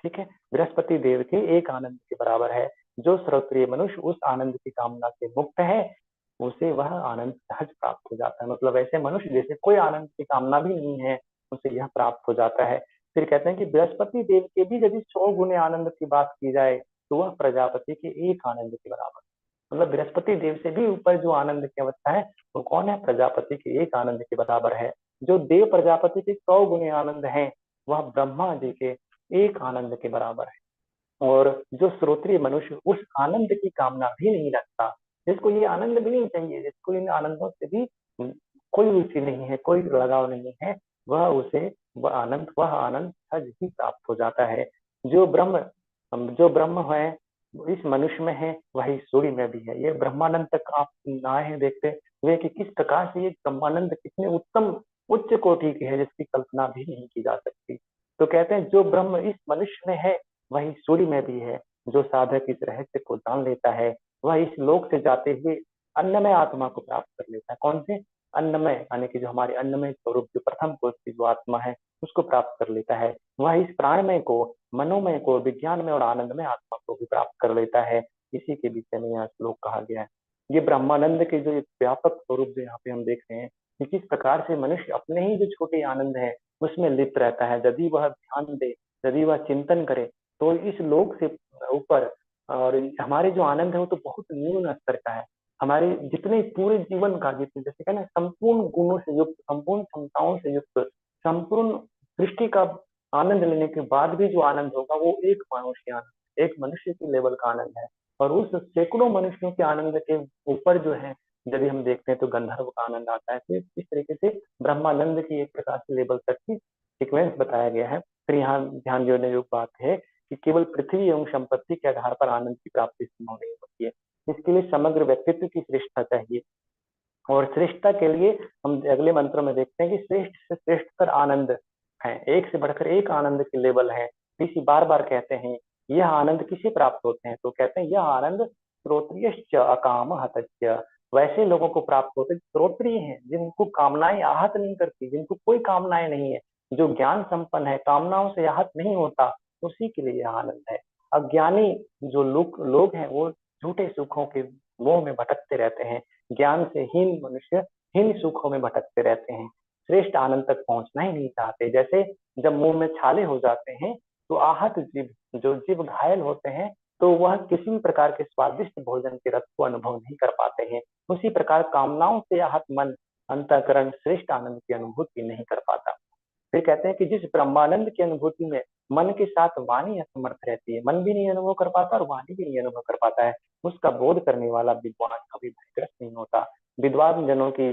ठीक है, बृहस्पति देव के एक आनंद के बराबर है। जो श्रोत्रिय मनुष्य उस आनंद की कामना से मुक्त है, उसे वह आनंद सहज प्राप्त हो जाता है। मतलब ऐसे मनुष्य जैसे कोई आनंद की कामना भी नहीं है, उसे यह प्राप्त हो जाता है। फिर कहते हैं कि बृहस्पति देव के भी यदि 100 गुने आनंद की बात की जाए तो वह प्रजापति के एक आनंद के बराबर। मतलब बृहस्पति देव से भी ऊपर जो आनंद की अवस्था है वो कौन है? प्रजापति के एक आनंद के बराबर है। जो देव प्रजापति के 100 गुने आनंद है वह ब्रह्मा जी के एक आनंद के बराबर है। और जो श्रोत्रिय मनुष्य उस आनंद की कामना भी नहीं रखता, जिसको ये आनंद भी नहीं चाहिए, जिसको इन आनंदों से भी कोई रुचि नहीं है, कोई लगाव नहीं है, वह उसे वह आनंद सहज ही प्राप्त हो जाता है। जो ब्रह्म जो ब्रह्म है इस मनुष्य में है, वही सूर्य में भी है। ये ब्रह्मानंद तक आप आए हैं देखते हुए कि किस प्रकार से ये ब्रह्मानंद कितने उत्तम उच्च कोटि की है, जिसकी कल्पना भी नहीं की जा सकती। तो कहते हैं जो ब्रह्म इस मनुष्य में है वही सूर्य में भी है। जो साधक इस रहस्य को जान लेता है वह इस लोक से जाते हुए अन्नमय आत्मा को प्राप्त कर लेता है। कौन से? अन्नमय, यानी कि जो हमारे अन्नमय स्वरूप जो प्रथम कोश की जो आत्मा है उसको प्राप्त कर लेता है। वह इस प्राणमय को, मनोमय को, विज्ञानमय और आनंदमय आत्मा को भी प्राप्त कर लेता है। इसी के विषय में यह श्लोक कहा गया है। ये ब्रह्मानंद के जो एक व्यापक स्वरूप जो यहाँ पे हम देख रहे हैं कि किस प्रकार से मनुष्य अपने ही जो छोटे आनंद है उसमें लिप्त रहता है। यदि वह ध्यान दे, यदि वह चिंतन करे तो इस लोक से ऊपर और हमारे जो आनंद है वो तो बहुत न्यून स्तर का है। हमारे जितने पूरे जीवन का, जितने जैसे कहना संपूर्ण गुणों से युक्त, संपूर्ण क्षमताओं से युक्त, संपूर्ण सृष्टि का आनंद लेने के बाद भी जो आनंद होगा वो एक मनुष्य आनंद, एक मनुष्य की लेवल का आनंद है। और उस सैकड़ों मनुष्यों के आनंद के ऊपर जो है यदि हम देखते हैं तो गंधर्व का आनंद आता है। तो इस तरीके से ब्रह्मानंद की एक प्रकार से लेवल तक की सिक्वेंस बताया गया है। फिर यहाँ ध्यान देने योग्य बात है कि केवल पृथ्वी एवं संपत्ति के आधार पर आनंद की प्राप्ति संभव नहीं होती है। इसके लिए समग्र व्यक्तित्व की श्रेष्ठता चाहिए। और श्रेष्ठता के लिए हम अगले मंत्र में देखते हैं कि श्रेष्ठ से श्रेष्ठतर आनंद है, एक से बढ़कर एक आनंद के लेवल है। इसी बार बार कहते हैं यह आनंद किसे प्राप्त होते हैं? तो कहते हैं यह आनंद श्रोत्रियश्च अकाम हतच्च, वैसे लोगों को प्राप्त होते श्रोत्रिय हैं, जिनको कामनाएं आहत नहीं करती, जिनको कोई कामनाएं नहीं है, जो ज्ञान संपन्न है, कामनाओं से आहत नहीं होता, उसी के लिए यह आनंद है। अज्ञानी जो लोग हैं वो झूठे सुखों के मोह में भटकते रहते हैं। ज्ञान से हीन मनुष्य हीन सुखों में भटकते रहते हैं, श्रेष्ठ आनंद तक पहुंचना ही नहीं चाहते। जैसे जब मुंह में छाले हो जाते हैं तो आहत जीव, जो जीव घायल होते हैं, तो वह किसी भी प्रकार के स्वादिष्ट भोजन के रस को अनुभव नहीं कर पाते हैं। उसी प्रकार कामनाओं से आहत मन, अंतःकरण श्रेष्ठ आनंद की अनुभूति नहीं कर पाता। फिर कहते हैं कि जिस ब्रह्मानंद की अनुभूति में मन के साथ वाणी असमर्थ रहती है, मन भी नहीं अनुभव कर पाता और वाणी भी नहीं अनुभव कर पाता है, उसका बोध करने वाला विद्वान कभी भयग्रस्त नहीं होता। विद्वान जनों की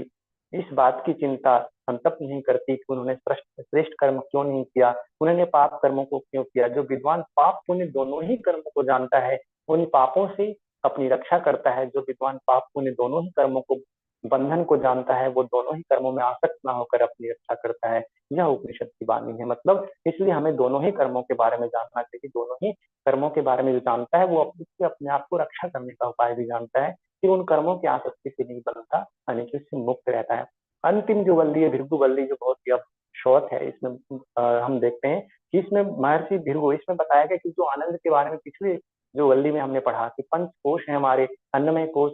इस बात की चिंता संतप्त नहीं करती कि उन्होंने श्रेष्ठ श्रेष्ठ कर्म क्यों नहीं किया, उन्होंने पाप कर्मों को क्यों किया। जो विद्वान पाप पुण्य दोनों ही कर्मों को जानता है, उन पापों से अपनी रक्षा करता है। जो विद्वान पाप पुण्य दोनों ही कर्मों को, बंधन को जानता है, वो दोनों ही कर्मों में आसक्त ना होकर अपनी रक्षा करता है। यह उपनिषद की वाणी है। मतलब इसलिए हमें दोनों ही कर्मों के बारे में जानना चाहिए। दोनों ही कर्मों के बारे में जो जानता है वो अपने आप को रक्षा करने का उपाय भी जानता है, फिर उन कर्मों की आसक्ति से नहीं बनता, यानी कि उससे मुक्त रहता है। अंतिम जो वल्ली है भृगु वल्ली, जो बहुत ही अब शॉर्ट है, इसमें हम देखते हैं कि इसमें महर्षि भृगु, इसमें बताया गया कि जो आनंद के बारे में पिछले जो वल्ली में हमने पढ़ा कि पंच कोश है हमारे, अन्नमय कोश,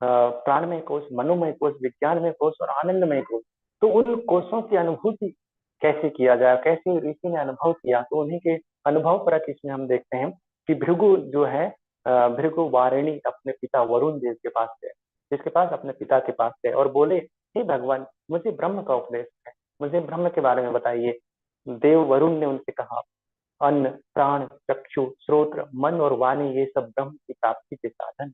प्राणमय कोश, मनोमय कोश, विज्ञानमय कोश और आनंदमय कोश। तो उन कोशों की अनुभूति कैसे किया जाए, कैसे ऋषि ने अनुभव किया, तो उन्हीं के अनुभव परक इसमें हम देखते हैं कि भृगु जो है, भृगु वारिणी अपने पिता वरुण देव के पास गए, जिसके पास अपने पिता के पास गए और बोले, हे भगवान, मुझे ब्रह्म का उपदेश है, मुझे ब्रह्म के बारे में बताइए। देव वरुण ने उनसे कहा, अन्न, प्राण, चक्षु, श्रोत्र, मन और वाणी, ये सब ब्रह्म की प्राप्ति के साधन।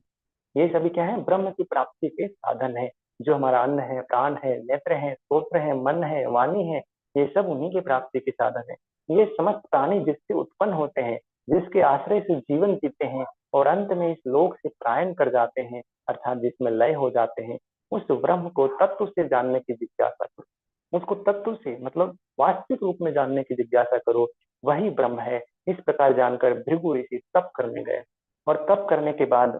ये सभी क्या है? ब्रह्म की प्राप्ति के साधन है। जो हमारा अन्न है, प्राण है, नेत्र है, श्रोत्र है, मन है, वाणी है, ये सब उन्हीं की प्राप्ति के साधन है। ये समस्त प्राणी जिससे उत्पन्न होते हैं, जिसके आश्रय से जीवन जीते हैं और अंत में इस लोक से पलायन कर जाते हैं, अर्थात जिसमें लय हो जाते हैं, उस ब्रह्म को तत्व से जानने की जिज्ञासा करो। उसको तत्व से मतलब वास्तविक रूप में जानने की जिज्ञासा करो, वही ब्रह्म है। इस प्रकार जानकर भृगु ऋषि तप करने गए और तप करने के बाद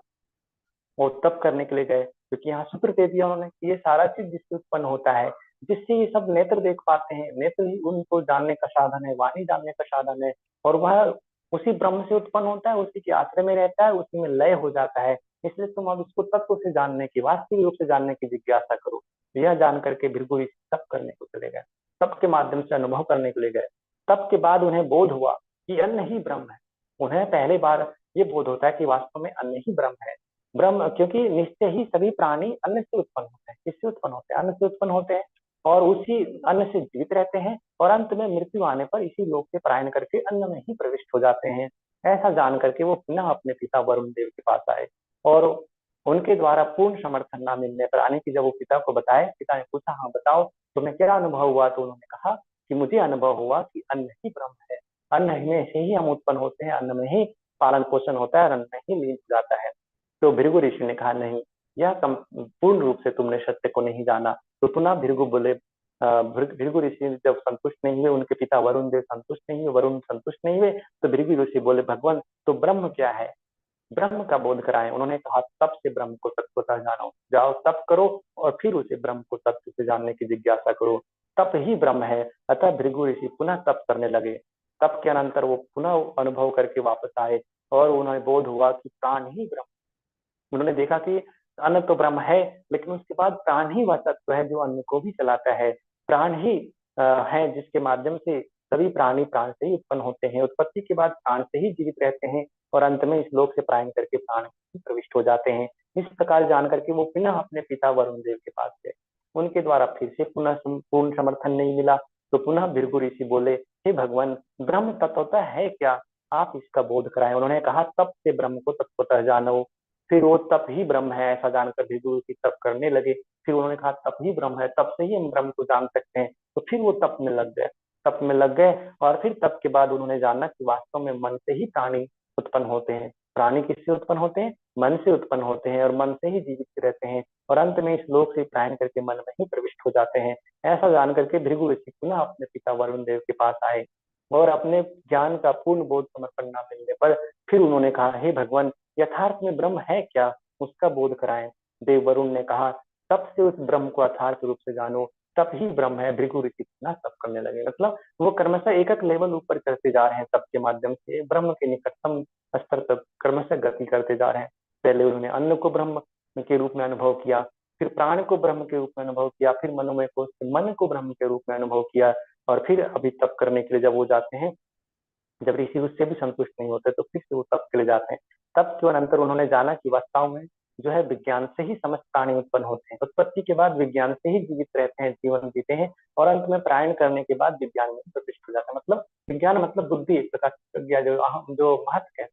वो तप करने के लिए गए, क्योंकि यहाँ सूत्र दे दिया उन्होंने कि ये सारा चीज जिससे उत्पन्न होता है, जिससे ये सब नेत्र देख पाते हैं, नेत्र ही उनको जानने का साधन है, वाणी जानने का साधन है, और वह उसी ब्रह्म से उत्पन्न होता है, उसी के आश्रय में रहता है, उसी में लय हो जाता है। इसलिए तुम अब इसको तत्व से जानने की, वास्तविक रूप से जानने की जिज्ञासा करो। यह जान करके भृगु ऋषि तप करने को चले गए, तप के माध्यम से अनुभव करने के लिए गए। तप के बाद उन्हें बोध हुआ कि अन्न ही ब्रह्म है। उन्हें पहली बार ये बोध होता है कि वास्तव में अन्न ही ब्रह्म है। ब्रह्म, क्योंकि निश्चय ही सभी प्राणी अन्न से उत्पन्न होते हैं। किससे उत्पन्न होते हैं? अन्न से उत्पन्न होते हैं, और उसी अन्न से जीवित रहते हैं, और अंत में मृत्यु आने पर इसी लोक से पलायन करके अन्न में ही प्रविष्ट हो जाते हैं। ऐसा जान करके वो पुनः अपने पिता वरुण देव के पास आए, और उनके द्वारा पूर्ण समर्थन न मिलने पर, आने की जब वो पिता को बताए, पिता ने पूछा, हाँ बताओ तुम्हें क्या अनुभव हुआ? तो उन्होंने कहा कि मुझे अनुभव हुआ कि अन्न ही ब्रह्म है, अन्न में से ही हम उत्पन्न होते हैं, अन्न में ही पालन पोषण होता है, अन्न में ही लीन हो जाता है। तो भृगु ऋषि ने कहा, नहीं, यह पूर्ण रूप से तुमने सत्य को नहीं जाना। तो पुनः भृगु बोले, भृगु ऋषि जब संतुष्ट नहीं हुए, उनके पिता वरुण देव संतुष्ट नहीं हुए, वरुण संतुष्ट नहीं हुए, तो भृगु ऋषि बोले, भगवान तो ब्रह्म क्या है, ब्रह्म का बोध कराएं। उन्होंने कहा, तप से ब्रह्म को तत्वतः जानो, जाओ तप करो और फिर उसे ब्रह्म को तत्व से जानने की जिज्ञासा करो, तप ही ब्रह्म है। अतः भृगु ऋषि पुनः तप करने लगे। तप के अनंतर वो पुनः अनुभव करके वापस आए, और उन्हें बोध हुआ कि प्राण ही ब्रह्म। उन्होंने देखा कि अन्न तो ब्रह्म है, लेकिन उसके बाद प्राण ही वह तत्व है जो अन्न को भी चलाता है। प्राण ही है जिसके माध्यम से सभी प्राणी प्राण से ही उत्पन्न होते हैं, उत्पत्ति के बाद प्राण से ही जीवित रहते हैं, और अंत में इस लोक से पलायन करके प्राण ही प्रविष्ट हो जाते हैं। इस प्रकार जान करके वो पुनः अपने पिता वरुण देव के पास गए। उनके द्वारा फिर से पुनः पूर्ण समर्थन नहीं मिला, तो पुनः भृगु ऋषि बोले, हे भगवान, ब्रह्म तत्वतः है क्या, आप इसका बोध कराएं। उन्होंने कहा, तप से ब्रह्म को तत्वतः जानो। फिर वो तप ही ब्रह्म है ऐसा जानकर भृगु ऋषि तप करने लगे। फिर उन्होंने कहा, तप ही ब्रह्म है, तप से ही हम ब्रह्म को जान सकते हैं। तो फिर वो तप में लग गए, तप में लग गए, और फिर तप के बाद उन्होंने जाना कि वास्तव में मन से ही प्राणी उत्पन्न होते हैं। प्राणी किससे उत्पन्न होते हैं? मन से उत्पन्न होते हैं, और मन से ही जीवित रहते हैं, और अंत में इस लोक से पलायन करके मन में ही प्रविष्ट हो जाते हैं। ऐसा जान करके भृगु ऋषि पुनः अपने पिता वरुण देव के पास आए, और अपने ज्ञान का पूर्ण बोध समर्पण न मिलने पर फिर उन्होंने कहा, हे भगवान, यथार्थ में ब्रह्म है क्या, उसका बोध कराएं। देव वरुण ने कहा, तप से उस ब्रह्म को यथार्थ रूप से जानो, तप ही ब्रह्म है। भृगु ऋषि ना तप करने लगे, मतलब वो क्रमशः एक एक लेवल ऊपर चढ़ते जा रहे हैं, तप के माध्यम से ब्रह्म के निकटतम स्तर तक क्रमशः गति करते जा रहे हैं। पहले उन्होंने अन्न को ब्रह्म के रूप में अनुभव किया, फिर प्राण को ब्रह्म के रूप में अनुभव किया, फिर मनोमय को, मन को ब्रह्म के रूप में अनुभव किया, और फिर अभी तप करने के लिए जब वो जाते हैं, जब ऋषि उससे भी संतुष्ट नहीं होते, तो फिर से वो तप के लिए जाते हैं। तप के अनंतर उन्होंने जाना कि वास्तव में जो है विज्ञान से ही समस्त प्राणी उत्पन्न होते हैं, उत्पत्ति के बाद विज्ञान से ही जीवित रहते हैं, जीवन जीते हैं, और अंत में पलायन करने के बाद विज्ञान में प्रतिष्ठित हो जाता है। मतलब विज्ञान मतलब बुद्धि, एक प्रकार की प्रज्ञा, जो जो महत्व है,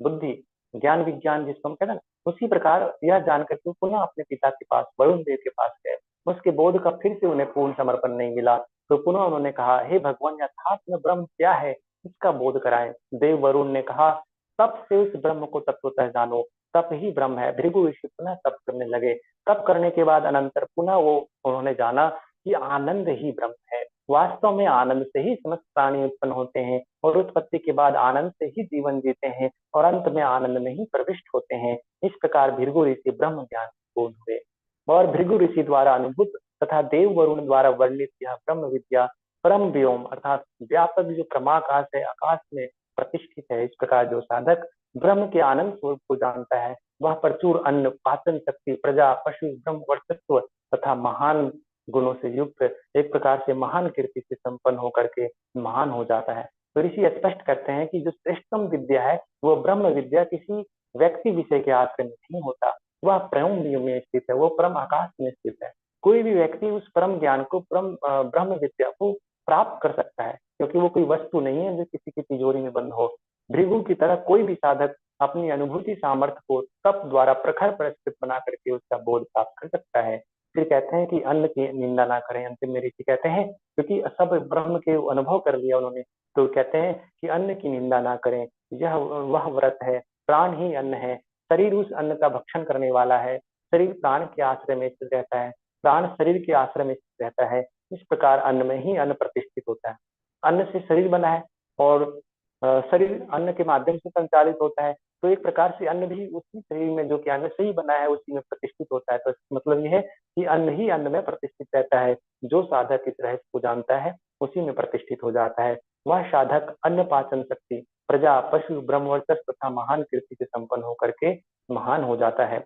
बुद्धि, ज्ञान विज्ञान जिसको हम कहते हैं ना, उसी प्रकार यह जानकर के पुनः अपने पिता के पास, वरुण देव के पास गए, उसके बोध का फिर से उन्हें पूर्ण समर्पण नहीं मिला। तो पुनः उन्होंने कहा, हे भगवान, यथार्थ में ब्रह्म क्या है, इसका बोध कराएं। देव वरुण ने कहा, तप से उस ब्रह्म को तत्वतः जानो, तप ही ब्रह्म है। भृगु ऋषि पुनः तप करने लगे। तप करने के बाद अनंतर पुनः वो उन्होंने जाना कि आनंद ही ब्रह्म है। वास्तव में आनंद से ही समस्त प्राणी उत्पन्न होते हैं, और उत्पत्ति के बाद आनंद से ही जीवन जीते हैं, और अंत में आनंद में ही प्रविष्ट होते हैं। इस प्रकार भृगु ऋषि ब्रह्म ज्ञान पूर्ण हुए, और भृगु ऋषि द्वारा अनुभूत तथा देव वरुण द्वारा वर्णित यह ब्रह्म विद्या परम व्योम अर्थात व्यापक जो परमाकाश है, आकाश में प्रतिष्ठित है। इस प्रकार जो साधक ब्रह्म के आनंद स्वरूप को जानता है, वह प्रचुर अन्न, पाचन शक्ति, प्रजा, पशु, ब्रह्म वर्चस्व तथा महान गुणों से युक्त एक प्रकार से महान कीर्ति से संपन्न होकर के महान हो जाता है। तो ऋषि स्पष्ट करते हैं कि जो श्रेष्ठतम विद्या है वो ब्रह्म विद्या किसी व्यक्ति विषय के आश्रय में नहीं होता, वह परम में स्थित है, वो परम आकाश में स्थित है। कोई भी व्यक्ति उस परम ज्ञान को ब्रह्म विद्या को प्राप्त कर सकता है, क्योंकि वो कोई वस्तु नहीं है जो किसी की तिजोरी में बंद हो। भृगु की तरह कोई भी साधक अपनी अनुभूति सामर्थ्य को तप द्वारा प्रखर परिष्कृत बना करके उसका बोध प्राप्त कर सकता है। फिर कहते हैं कि अन्न की निंदा ना करें। अंतिम में ऋषि कहते हैं, क्योंकि सब ब्रह्म के अनुभव कर लिया उन्होंने, तो कहते हैं कि अन्न की निंदा ना करें, यह वह व्रत है, प्राण ही अन्न है, शरीर उस अन्न का भक्षण करने वाला है, शरीर प्राण के आश्रय में स्थित रहता है, प्राण शरीर के आश्रय में स्थित रहता है। इस प्रकार अन्न में ही अन्न प्रतिष्ठित होता है। अन्न से शरीर बना है, और शरीर अन्न के माध्यम से संचालित होता है। तो एक प्रकार से अन्न भी उसी शरीर में जो कि अन्न से ही बना है उसी में प्रतिष्ठित होता है। तो मतलब यह है कि अन्न ही अन्न में प्रतिष्ठित रहता है। जो साधक इस रहस्य को जानता है उसी में प्रतिष्ठित हो जाता है। वह साधक अन्न पाचन शक्ति, प्रजा, पशु, ब्रह्मवर्चस्व तथा महान कीर्ति से संपन्न होकर के महान हो जाता है।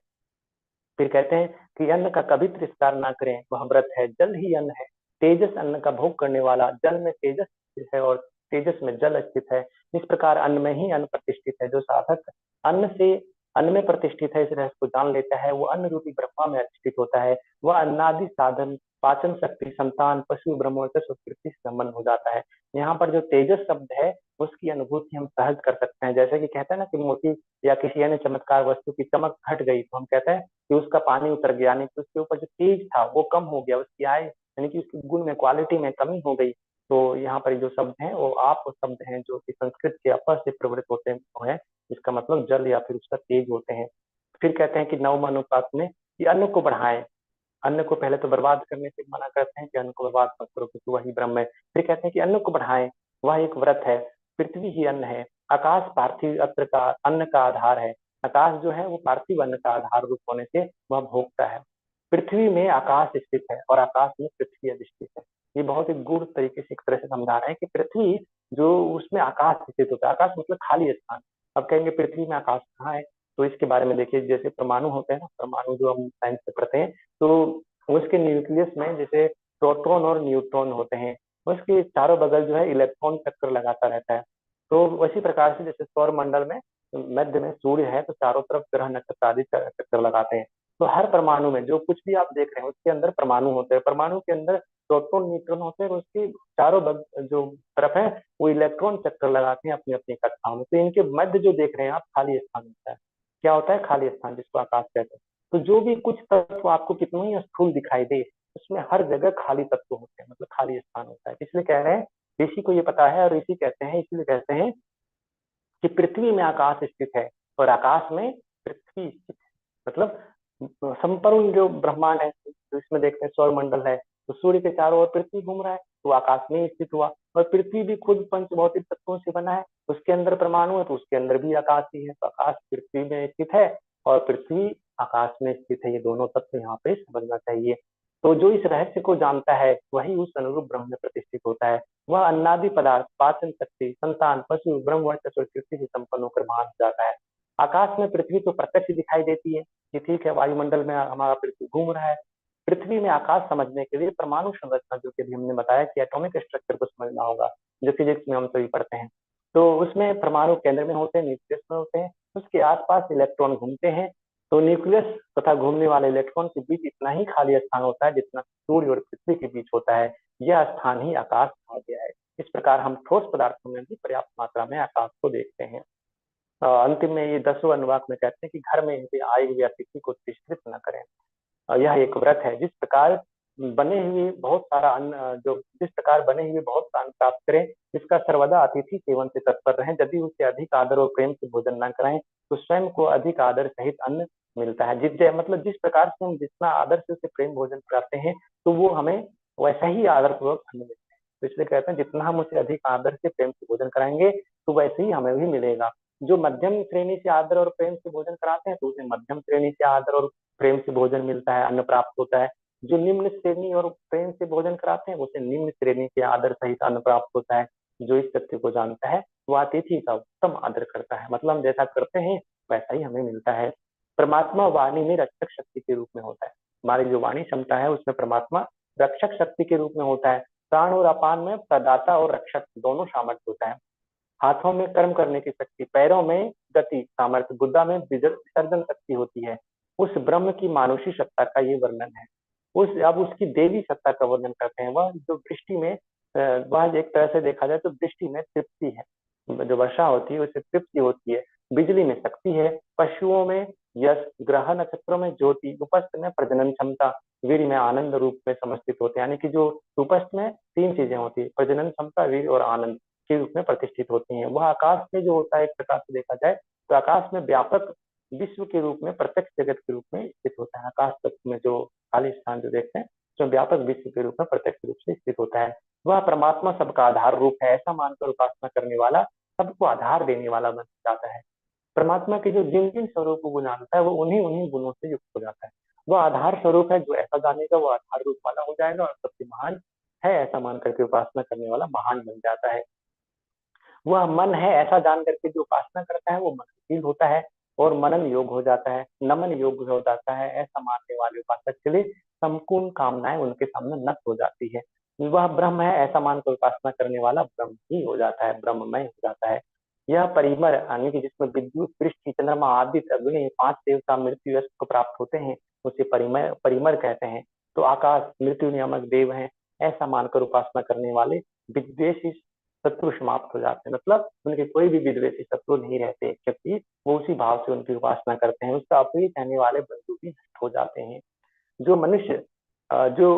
फिर कहते हैं कि अन्न का कभी तिरस्कार ना करें, वह व्रत है, जल ही अन्न है। तेजस अन्न का भोग करने वाला, जल में तेजस स्थित है और तेजस में जल स्थित है। इस प्रकार अन्न में ही अन्न प्रतिष्ठित है। जो साधक अन्न से अन्न में प्रतिष्ठित है, इस रहस्य को जान लेता है, वो अन्न रूपी ब्रह्मा में अधिष्ठित होता है। वह अन्नादि साधन, पाचन शक्ति, संतान, पशु, ब्रह्मवर्चस्व प्रकृति से संबंध हो जाता है। यहाँ पर जो तेजस शब्द है उसकी अनुभूति हम सहज कर सकते हैं। जैसे कि कहते हैं ना कि मोती या किसी अन्य चमत्कार वस्तु की चमक घट गई, तो हम कहते हैं कि उसका पानी उतर गया, यानी कि उसके ऊपर जो तेज था वो कम हो गया, उसकी आय यानी कि उसकी गुण में, क्वालिटी में कमी हो गई। तो यहाँ पर जो शब्द हैं वो आप शब्द हैं जो कि संस्कृत के अपर से प्रवृत्त होते हैं, इसका मतलब जल या फिर उसका तेज होते हैं। फिर कहते हैं कि नवम अनुपात में कि अन्न को बढ़ाएं। अन्न को पहले तो बर्बाद करने से मना करते हैं कि अन्न को बर्बाद मत करो क्योंकि वही ब्रह्म है। फिर कहते हैं कि अन्न को बढ़ाएं, वह एक व्रत है। पृथ्वी ही अन्न है, आकाश पार्थिव अत्र का अन्न का आधार है। आकाश जो है वो पार्थिव अन्न का आधार रूप होने से वह भोगता है। पृथ्वी में आकाश स्थित है और आकाश में पृथ्वी अधिष्ठित है। ये बहुत ही गूढ़ तरीके से एक तरह से समझा रहे हैं कि पृथ्वी जो उसमें आकाश स्थित होता है, आकाश मतलब खाली स्थान। अब कहेंगे पृथ्वी में आकाश कहाँ है, तो इसके बारे में देखिए, जैसे परमाणु होते हैं ना, परमाणु जो हम साइंस में पढ़ते हैं, तो उसके न्यूक्लियस में जैसे प्रोटॉन और न्यूट्रॉन होते हैं, उसके चारों बगल जो है इलेक्ट्रॉन चक्कर लगाता रहता है। तो उसी प्रकार से जैसे सौर मंडल में मध्य में सूर्य है तो चारों तरफ ग्रह नक्षत्र आदि चक्कर लगाते हैं। तो हर परमाणु में जो कुछ भी आप देख रहे हैं उसके अंदर परमाणु होते हैं, परमाणु के अंदर प्रोटॉन न्यूट्रॉन होते हैं, और उसके चारों जो तरफ है वो इलेक्ट्रॉन चक्कर लगाते हैं अपनी अपनी कक्षाओं में। तो इनके मध्य जो देख रहे हैं आप खाली स्थान होता है। क्या होता है? खाली स्थान, जिसको आकाश कहते हैं। तो जो भी कुछ तत्व आपको कितना ही स्थूल दिखाई दे, उसमें हर जगह खाली तत्व होते हैं, मतलब खाली स्थान होता है। इसलिए कह रहे हैं, ऋषि को ये पता है और ऋषि कहते हैं, इसलिए कहते हैं कि पृथ्वी में आकाश स्थित है और आकाश में पृथ्वी स्थित है। मतलब संपूर्ण जो ब्रह्मांड है, तो इसमें देखते हैं सौर मंडल है, तो सूर्य के चारों ओर पृथ्वी घूम रहा है, तो आकाश में स्थित हुआ। और पृथ्वी भी खुद पंच भौतिक तत्वों से बना है, उसके अंदर परमाणु है तो उसके अंदर भी आकाश ही है। तो आकाश पृथ्वी में स्थित है और पृथ्वी आकाश में स्थित है। ये दोनों तत्व यहाँ पे समझना चाहिए। तो जो इस रहस्य को जानता है वही उस अनुरूप ब्रह्म में प्रतिष्ठित होता है। वह अन्नादि पदार्थ, पाचन शक्ति, संतान, पशु, ब्रह्म वर्चस्व कीर्ति से संपन्न होकर महान हो जाता है। आकाश में पृथ्वी तो प्रत्यक्ष दिखाई देती है कि ठीक है, वायुमंडल में हमारा पृथ्वी घूम रहा है। पृथ्वी में आकाश समझने के लिए परमाणु संरचना, जो कि अभी हमने बताया कि एटॉमिक स्ट्रक्चर को समझना होगा, जो फिजिक्स में हम सभी पढ़ते हैं। तो उसमें परमाणु केंद्र में होते हैं, न्यूक्लियस में होते हैं, उसके आसपास इलेक्ट्रॉन घूमते हैं। तो न्यूक्लियस तथा घूमने वाले इलेक्ट्रॉन के बीच इतना ही खाली स्थान होता है जितना सूर्य और पृथ्वी के बीच होता है। यह स्थान ही आकाश कहा गया है। इस प्रकार हम ठोस पदार्थों में भी पर्याप्त मात्रा में आकाश को देखते हैं। अंतिम में ये 10वें अनुवाक में कहते हैं कि घर में इनके आए हुए अतिथि को तिरस्कृत न करें। यह एक व्रत है। जिस प्रकार बने हुए बहुत सारा अन्न, जो जिस प्रकार बने हुए बहुत सा अन्न प्राप्त करें, इसका सर्वदा अतिथि सेवन से तत्पर रहें। यदि उसे अधिक आदर और प्रेम से भोजन न कराएं तो स्वयं को अधिक आदर सहित अन्न मिलता है। मतलब जिस प्रकार से हम जितना आदर से उसे प्रेम भोजन कराते हैं, तो वो हमें वैसा ही आदर पूर्वक अन्न मिलता है। तो इसलिए कहते हैं जितना हम उसे अधिक आदर से प्रेम से भोजन कराएंगे, तो वैसे ही हमें भी मिलेगा। जो मध्यम श्रेणी से आदर और प्रेम से भोजन कराते हैं, तो उसे मध्यम श्रेणी से आदर और प्रेम से भोजन मिलता है, अन्न प्राप्त होता है। जो निम्न श्रेणी और प्रेम से भोजन कराते हैं, उसे निम्न श्रेणी के आदर सहित अन्न प्राप्त होता है। जो इस सत्य को जानता है वह अतिथि का उत्तम आदर करता है। मतलब हम जैसा करते हैं वैसा ही हमें मिलता है। परमात्मा वाणी में रक्षक शक्ति के रूप में होता है। हमारी जो वाणी क्षमता है उसमें परमात्मा रक्षक शक्ति के रूप में होता है। प्राण और अपान में प्रदाता और रक्षक दोनों सामर्थ्य होता है। हाथों में कर्म करने की शक्ति, पैरों में गति सामर्थ्य, गुद्दा में विसर्जन शक्ति होती है। उस ब्रह्म की मानुषी सत्ता का ये वर्णन है। अब उसकी देवी सत्ता का वर्णन करते हैं। वह जो वृष्टि में वह एक तरह से देखा जाए तो वृष्टि में तृप्ति है, जो वर्षा होती है उससे तृप्ति होती है। बिजली में शक्ति है, पशुओं में यश, ग्रह नक्षत्रों में ज्योति, उपस्थ में प्रजनन क्षमता, वीर में आनंद रूप में समर्थित होते हैं। यानी कि जो उपस्थ में तीन चीजें होती है, प्रजनन क्षमता, वीर और आनंद के रूप में प्रतिष्ठित होती हैं। वह आकाश में जो होता है, एक प्रकार से देखा जाए तो आकाश में व्यापक विश्व के रूप में, प्रत्यक्ष जगत के रूप में स्थित होता है। आकाश तत्व में जो खाली स्थान जो देखते हैं, जो व्यापक विश्व के रूप में प्रत्यक्ष रूप से स्थित होता है। वह परमात्मा सबका आधार रूप है। ऐसा मानकर उपासना करने वाला सबको आधार देने वाला बन जाता है। परमात्मा के जो जिन जिन स्वरूपों को जानता है, वो उन्हीं उन्हीं गुणों से युक्त हो जाता है। वह आधार स्वरूप है, जो ऐसा जानेगा वो आधार रूप वाला हो जाएगा और सबसे महान है ऐसा मान करके उपासना करने वाला महान बन जाता है। वह मन है ऐसा जान करके जो उपासना करता है वो मननशील होता है और मनन योग हो जाता है, नमन योग हो जाता है। ऐसा मानने वाले उपासक के लिए संपूर्ण कामनाएं उनके सामने नष्ट हो जाती है। वह ब्रह्म है ऐसा मानकर उपासना करने वाला ब्रह्म ही हो जाता है, ब्रह्ममय हो जाता है। यह परिमर यानी कि जिसमें विद्युत, पृथ्वी, चंद्रमा, आदित्य, अग्नि, पांच देवता मृत्यु यश को प्राप्त होते हैं, उसे परिमर परिमर कहते हैं। तो आकाश मृत्यु नियामक देव है ऐसा मानकर उपासना करने वाले विद्वेषी शत्रु समाप्त हो जाते हैं। मतलब उनके कोई भी विद्वेषी शत्रु नहीं रहते, क्योंकि वो उसी भाव से उनकी उपासना करते हैं। उसका अप्रिय कहने वाले बंधु भी नष्ट हो जाते हैं। जो मनुष्य जो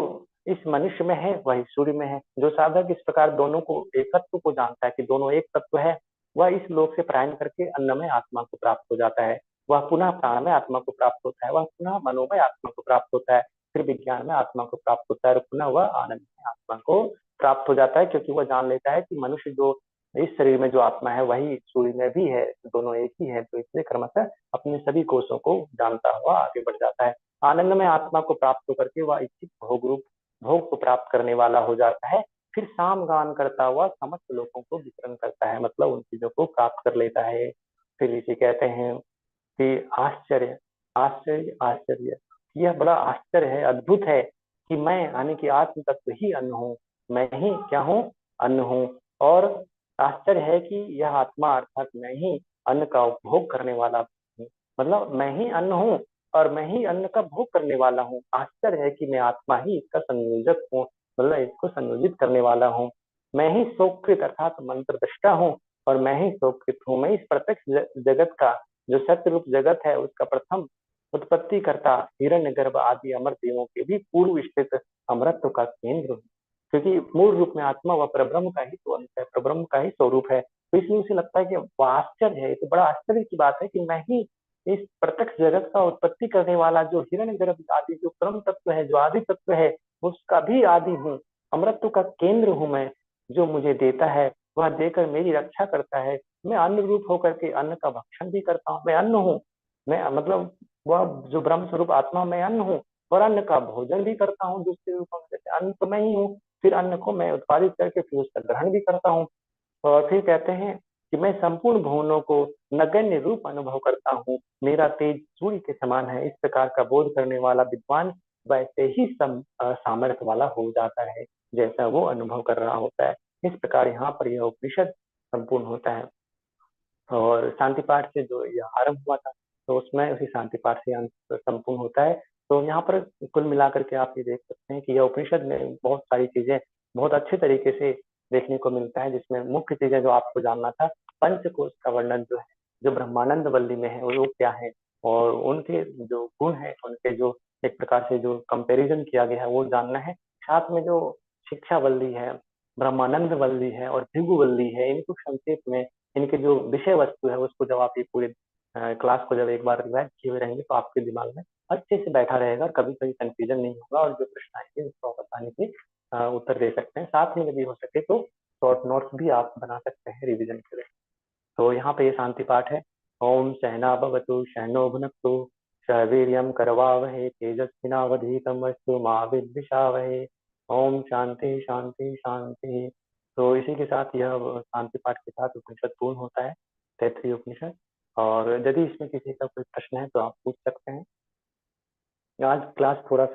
इस मनुष्य में है वही सूर्य में है। जो साधक इस प्रकार दोनों को एकत्व को जानता है कि दोनों एक तत्व है, वह इस लोक से पलायन करके अन्नमय आत्मा को प्राप्त हो जाता है। वह पुनः प्राणमय आत्मा को प्राप्त होता है, वह पुनः मनोमय आत्मा को प्राप्त होता है, फिर विज्ञान में आत्मा को प्राप्त होता है और पुनः वह आनंदमय आत्मा को प्राप्त हो जाता है। क्योंकि वह जान लेता है कि मनुष्य जो इस शरीर में जो आत्मा है वही सूर्य में भी है, दोनों एक ही है। तो इसलिए क्रमशः अपने सभी कोषों को जानता हुआ आगे बढ़ जाता है। आनंद में आत्मा को प्राप्त होकर के वह इच्छित भोग रूप भोग को प्राप्त करने वाला हो जाता है। फिर साम गान करता हुआ समस्त लोगों को वितरण करता है, मतलब उन चीजों को प्राप्त कर लेता है। फिर इसे कहते हैं कि आश्चर्य, आश्चर्य, आश्चर्य। यह बड़ा आश्चर्य है, अद्भुत है कि मैं यानी कि आत्म तत्व ही अन्न हूँ, मैं ही क्या हूँ, अन्न हूँ। और आश्चर्य है कि यह आत्मा अर्थात मैं ही अन्न का उपभोग करने वाला हूँ। मतलब मैं ही अन्न हूँ और मैं ही अन्न का भोग करने वाला हूँ। आश्चर्य है कि मैं आत्मा ही इसका संयोजक हूँ, मतलब इसको संयोजित करने वाला हूँ। मैं ही शोकृत अर्थात मंत्र दृष्टा हूँ और मैं ही शोकृत हूँ। मैं इस प्रत्यक्ष जगत का जो सत्य रूप जगत है उसका प्रथम उत्पत्ति करता हिरण्य गर्भ आदि अमर देवों के भी पूर्व स्थित अमरत्व का केंद्र हूँ। क्योंकि मूल रूप में आत्मा व परब्रह्म का ही तो अंश है, परब्रह्म का ही स्वरूप है। तो इसलिए उसे लगता है कि वह आश्चर्य है, तो बड़ा आश्चर्य की बात है कि मैं ही इस प्रत्यक्ष जगत का उत्पत्ति करने वाला जो हिरण्य गर्भ आदि जो परम तत्व है, जो आदि तत्व है, उसका भी आदि हूँ। अमृत का केंद्र हूँ मैं। जो मुझे देता है वह देकर मेरी रक्षा करता है। मैं अन्न रूप होकर के अन्न का भक्षण भी करता हूँ। मैं अन्न हूँ, मैं मतलब वह जो ब्रह्म स्वरूप आत्मा मैं अन्न हूँ और अन्न का भोजन भी करता हूँ दूसरे रूपों में। जैसे अन्न तो मैं ही हूँ, फिर अन्न को मैं उत्पादित करके फिर उसका ग्रहण भी करता हूँ। और फिर कहते हैं कि मैं संपूर्ण भुवनों को नगण्य रूप अनुभव करता हूँ, मेरा तेज सूर्य के समान है। इस प्रकार का बोध करने वाला विद्वान वैसे ही सामर्थ्य वाला हो जाता है जैसा वो अनुभव कर रहा होता है। इस प्रकार यहाँ पर यह उपनिषद संपूर्ण होता है। और शांति पाठ से जो यह आरंभ हुआ था, तो उसमें उसी शांति पाठ से अंत संपूर्ण होता है। तो यहाँ पर कुल मिलाकर के आप ये देख सकते हैं कि यह उपनिषद में बहुत सारी चीजें बहुत अच्छे तरीके से देखने को मिलता है। जिसमें मुख्य चीजें जो आपको जानना था, पंचकोश का वर्णन जो है, जो ब्रह्मानंद वल्ली में है वो क्या है, और उनके जो गुण है, उनके जो एक प्रकार से जो कंपैरिजन किया गया है वो जानना है। साथ में जो शिक्षा वल्ली है, ब्रह्मानंद वल्ली है और भृगु वल्ली है, इनको संक्षेप में इनके जो विषय वस्तु है उसको जब आप ये पूरे क्लास को जब एक बार रिवाइज किए हुए रहेंगे तो आपके दिमाग में अच्छे से बैठा रहेगा और कभी कभी कंफ्यूजन नहीं होगा और जो प्रश्न आएंगे उसको आप आसानी से उत्तर दे सकते हैं। साथ में यदि हो सके तो शॉर्ट नोट्स भी आप बना सकते हैं रिविजन के लिए। तो यहाँ पे ये शांति पाठ है। ओम सहना भवतु सहनो भुनक्तु सह वीर्यं करवावहै तेजस्विनावधीतमस्तु मा विद्विषावहै। ओम शांति शांति शांति। तो इसी के साथ यह शांति पाठ के साथ उपनिषद पूर्ण होता है, तैत्तिरीय उपनिषद। और यदि इसमें किसी का कोई प्रश्न है तो आप पूछ सकते हैं। आज क्लास थोड़ा सा